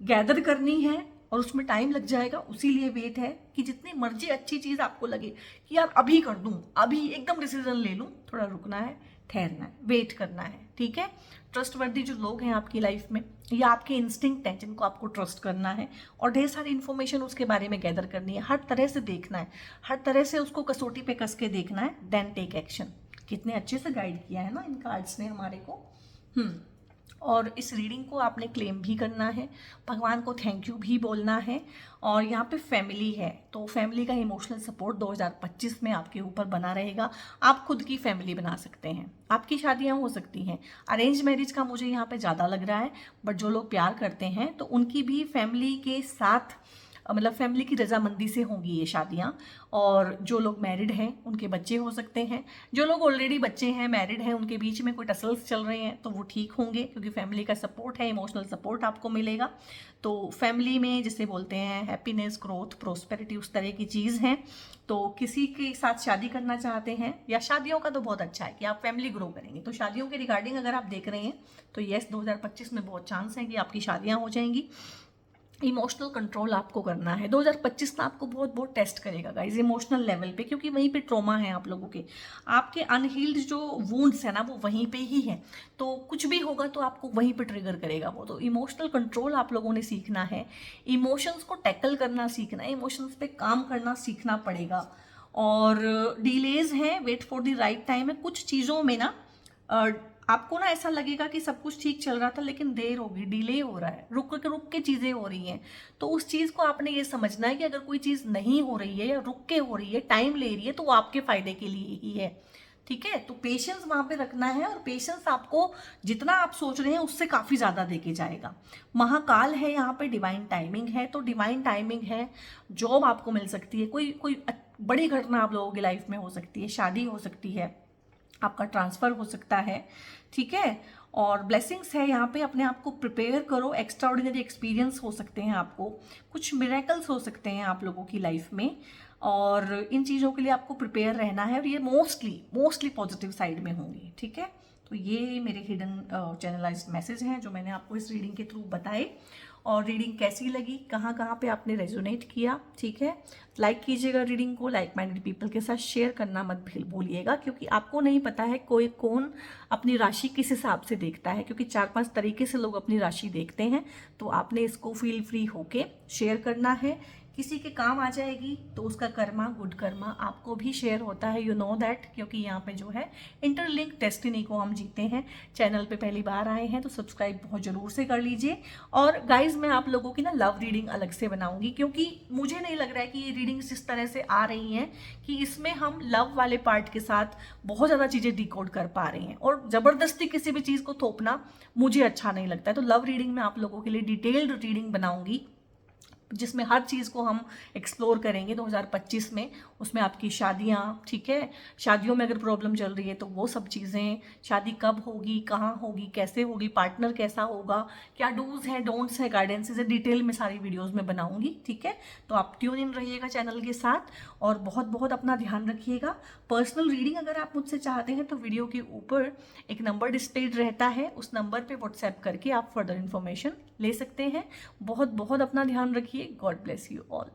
गैदर करनी है और उसमें टाइम लग जाएगा। उसीलिए वेट है कि जितनी मर्जी अच्छी चीज़ आपको लगे कि यार अभी कर दूँ, अभी एकदम डिसीजन ले लूँ, थोड़ा रुकना है, ठहरना है, वेट करना है, ठीक है। ट्रस्टवर्दी जो लोग हैं आपकी लाइफ में, या आपके इंस्टिंक्ट हैं जिनको आपको ट्रस्ट करना है, और ढेर सारी इन्फॉर्मेशन उसके बारे में गैदर करनी है, हर तरह से देखना है, हर तरह से उसको कसौटी पे कस के देखना है, देन टेक एक्शन। कितने अच्छे से गाइड किया है ना इन कार्ड्स ने हमारे को। और इस रीडिंग को आपने क्लेम भी करना है, भगवान को थैंक यू भी बोलना है। और यहाँ पे फैमिली है, तो फैमिली का इमोशनल सपोर्ट 2025 में आपके ऊपर बना रहेगा। आप खुद की फैमिली बना सकते हैं, आपकी शादियाँ हो सकती हैं। अरेंज मैरिज का मुझे यहाँ पे ज़्यादा लग रहा है, बट जो लोग प्यार करते हैं तो उनकी भी फैमिली के साथ, मतलब फैमिली की रजामंदी से होंगी ये शादियाँ। और जो लोग मैरिड हैं उनके बच्चे हो सकते हैं, जो लोग ऑलरेडी बच्चे हैं, मैरिड हैं, उनके बीच में कोई टसल्स चल रहे हैं तो वो ठीक होंगे, क्योंकि फैमिली का सपोर्ट है, इमोशनल सपोर्ट आपको मिलेगा। तो फैमिली में जिसे बोलते हैं हैप्पीनेस, ग्रोथ, प्रोस्पेरिटी, उस तरह की चीज़ है। तो किसी के साथ शादी करना चाहते हैं, या शादियों का तो बहुत अच्छा है कि आप फैमिली ग्रो करेंगे, तो शादियों के रिगार्डिंग अगर आप देख रहे हैं तो येस 2025 में बहुत चांस है कि आपकी शादियाँ हो जाएंगी। इमोशनल कंट्रोल आपको करना है, 2025 में आपको बहुत बहुत टेस्ट करेगा गाइज इमोशनल लेवल पे, क्योंकि वहीं पे ट्रॉमा है आप लोगों के, आपके अनहील्ड जो वुंड्स है ना वो वहीं पे ही है। तो कुछ भी होगा तो आपको वहीं पे ट्रिगर करेगा वो। तो इमोशनल कंट्रोल आप लोगों ने सीखना है, इमोशंस को टैकल करना सीखना है, इमोशंस पे काम करना सीखना पड़ेगा। और डिलेज है, wait for the right time है। कुछ चीज़ों में ना आपको ना ऐसा लगेगा कि सब कुछ ठीक चल रहा था लेकिन देर होगी, डिले हो रहा है, रुक के चीज़ें हो रही हैं। तो उस चीज़ को आपने ये समझना है कि अगर कोई चीज़ नहीं हो रही है या रुक के हो रही है, टाइम ले रही है, तो वो आपके फायदे के लिए ही है, ठीक है। तो पेशेंस वहाँ पे रखना है, और पेशेंस आपको जितना आप सोच रहे हैं उससे काफ़ी ज़्यादा देके जाएगा। महाकाल है यहाँ पे, डिवाइन टाइमिंग है, तो डिवाइन टाइमिंग है, जॉब आपको मिल सकती है, कोई बड़ी घटना आप लोगों की लाइफ में हो सकती है, शादी हो सकती है, आपका ट्रांसफ़र हो सकता है, ठीक है। और ब्लेसिंग्स है यहाँ पे, अपने आप को प्रिपेयर करो, एक्स्ट्रा ऑर्डिनरी एक्सपीरियंस हो सकते हैं आपको, कुछ मिरेकल्स हो सकते हैं आप लोगों की लाइफ में, और इन चीज़ों के लिए आपको प्रिपेयर रहना है, और ये मोस्टली पॉजिटिव साइड में होंगी, ठीक है। तो ये मेरे हिडन चैनलाइज्ड मैसेज हैं जो मैंने आपको इस रीडिंग के थ्रू बताए। और रीडिंग कैसी लगी, कहाँ पे आपने रेजोनेट किया, ठीक है, लाइक कीजिएगा रीडिंग को, लाइक माइंडेड पीपल के साथ शेयर करना मत भूलिएगा, क्योंकि आपको नहीं पता है कौन अपनी राशि किस हिसाब से देखता है, क्योंकि 4-5 तरीके से लोग अपनी राशि देखते हैं। तो आपने इसको फील फ्री होके शेयर करना है, किसी के काम आ जाएगी तो उसका कर्मा, गुड कर्मा आपको भी शेयर होता है, यू नो दैट, क्योंकि यहाँ पे जो है इंटरलिंक डेस्टिनी को हम जीते हैं। चैनल पे पहली बार आए हैं तो सब्सक्राइब बहुत ज़रूर से कर लीजिए। और गाइज मैं आप लोगों की ना लव रीडिंग अलग से बनाऊंगी, क्योंकि मुझे नहीं लग रहा है कि ये रीडिंग्स इस तरह से आ रही हैं कि इसमें हम लव वाले पार्ट के साथ बहुत ज़्यादा चीज़ें डिकोड कर पा रहे हैं, और ज़बरदस्ती किसी भी चीज़ को थोपना मुझे अच्छा नहीं लगता है। तो लव रीडिंग में आप लोगों के लिए डिटेल्ड रीडिंग बनाऊंगी, जिसमें हर चीज़ को हम एक्सप्लोर करेंगे 2025 में। उसमें आपकी शादियाँ, ठीक है, शादियों में अगर प्रॉब्लम चल रही है तो वो सब चीज़ें, शादी कब होगी, कहाँ होगी, कैसे होगी, पार्टनर कैसा होगा, क्या डूज है, डोंट्स है, गाइडेंसेस है, डिटेल में सारी वीडियोस में बनाऊंगी, ठीक है। तो आप ट्यून इन रहिएगा चैनल के साथ, और बहुत बहुत अपना ध्यान रखिएगा। पर्सनल रीडिंग अगर आप मुझसे चाहते हैं तो वीडियो के ऊपर एक नंबर डिस्प्लेड रहता है, उस नंबर पर व्हाट्सएप करके आप फर्दर इन्फॉर्मेशन ले सकते हैं। बहुत बहुत अपना ध्यान रखिए। God bless you all.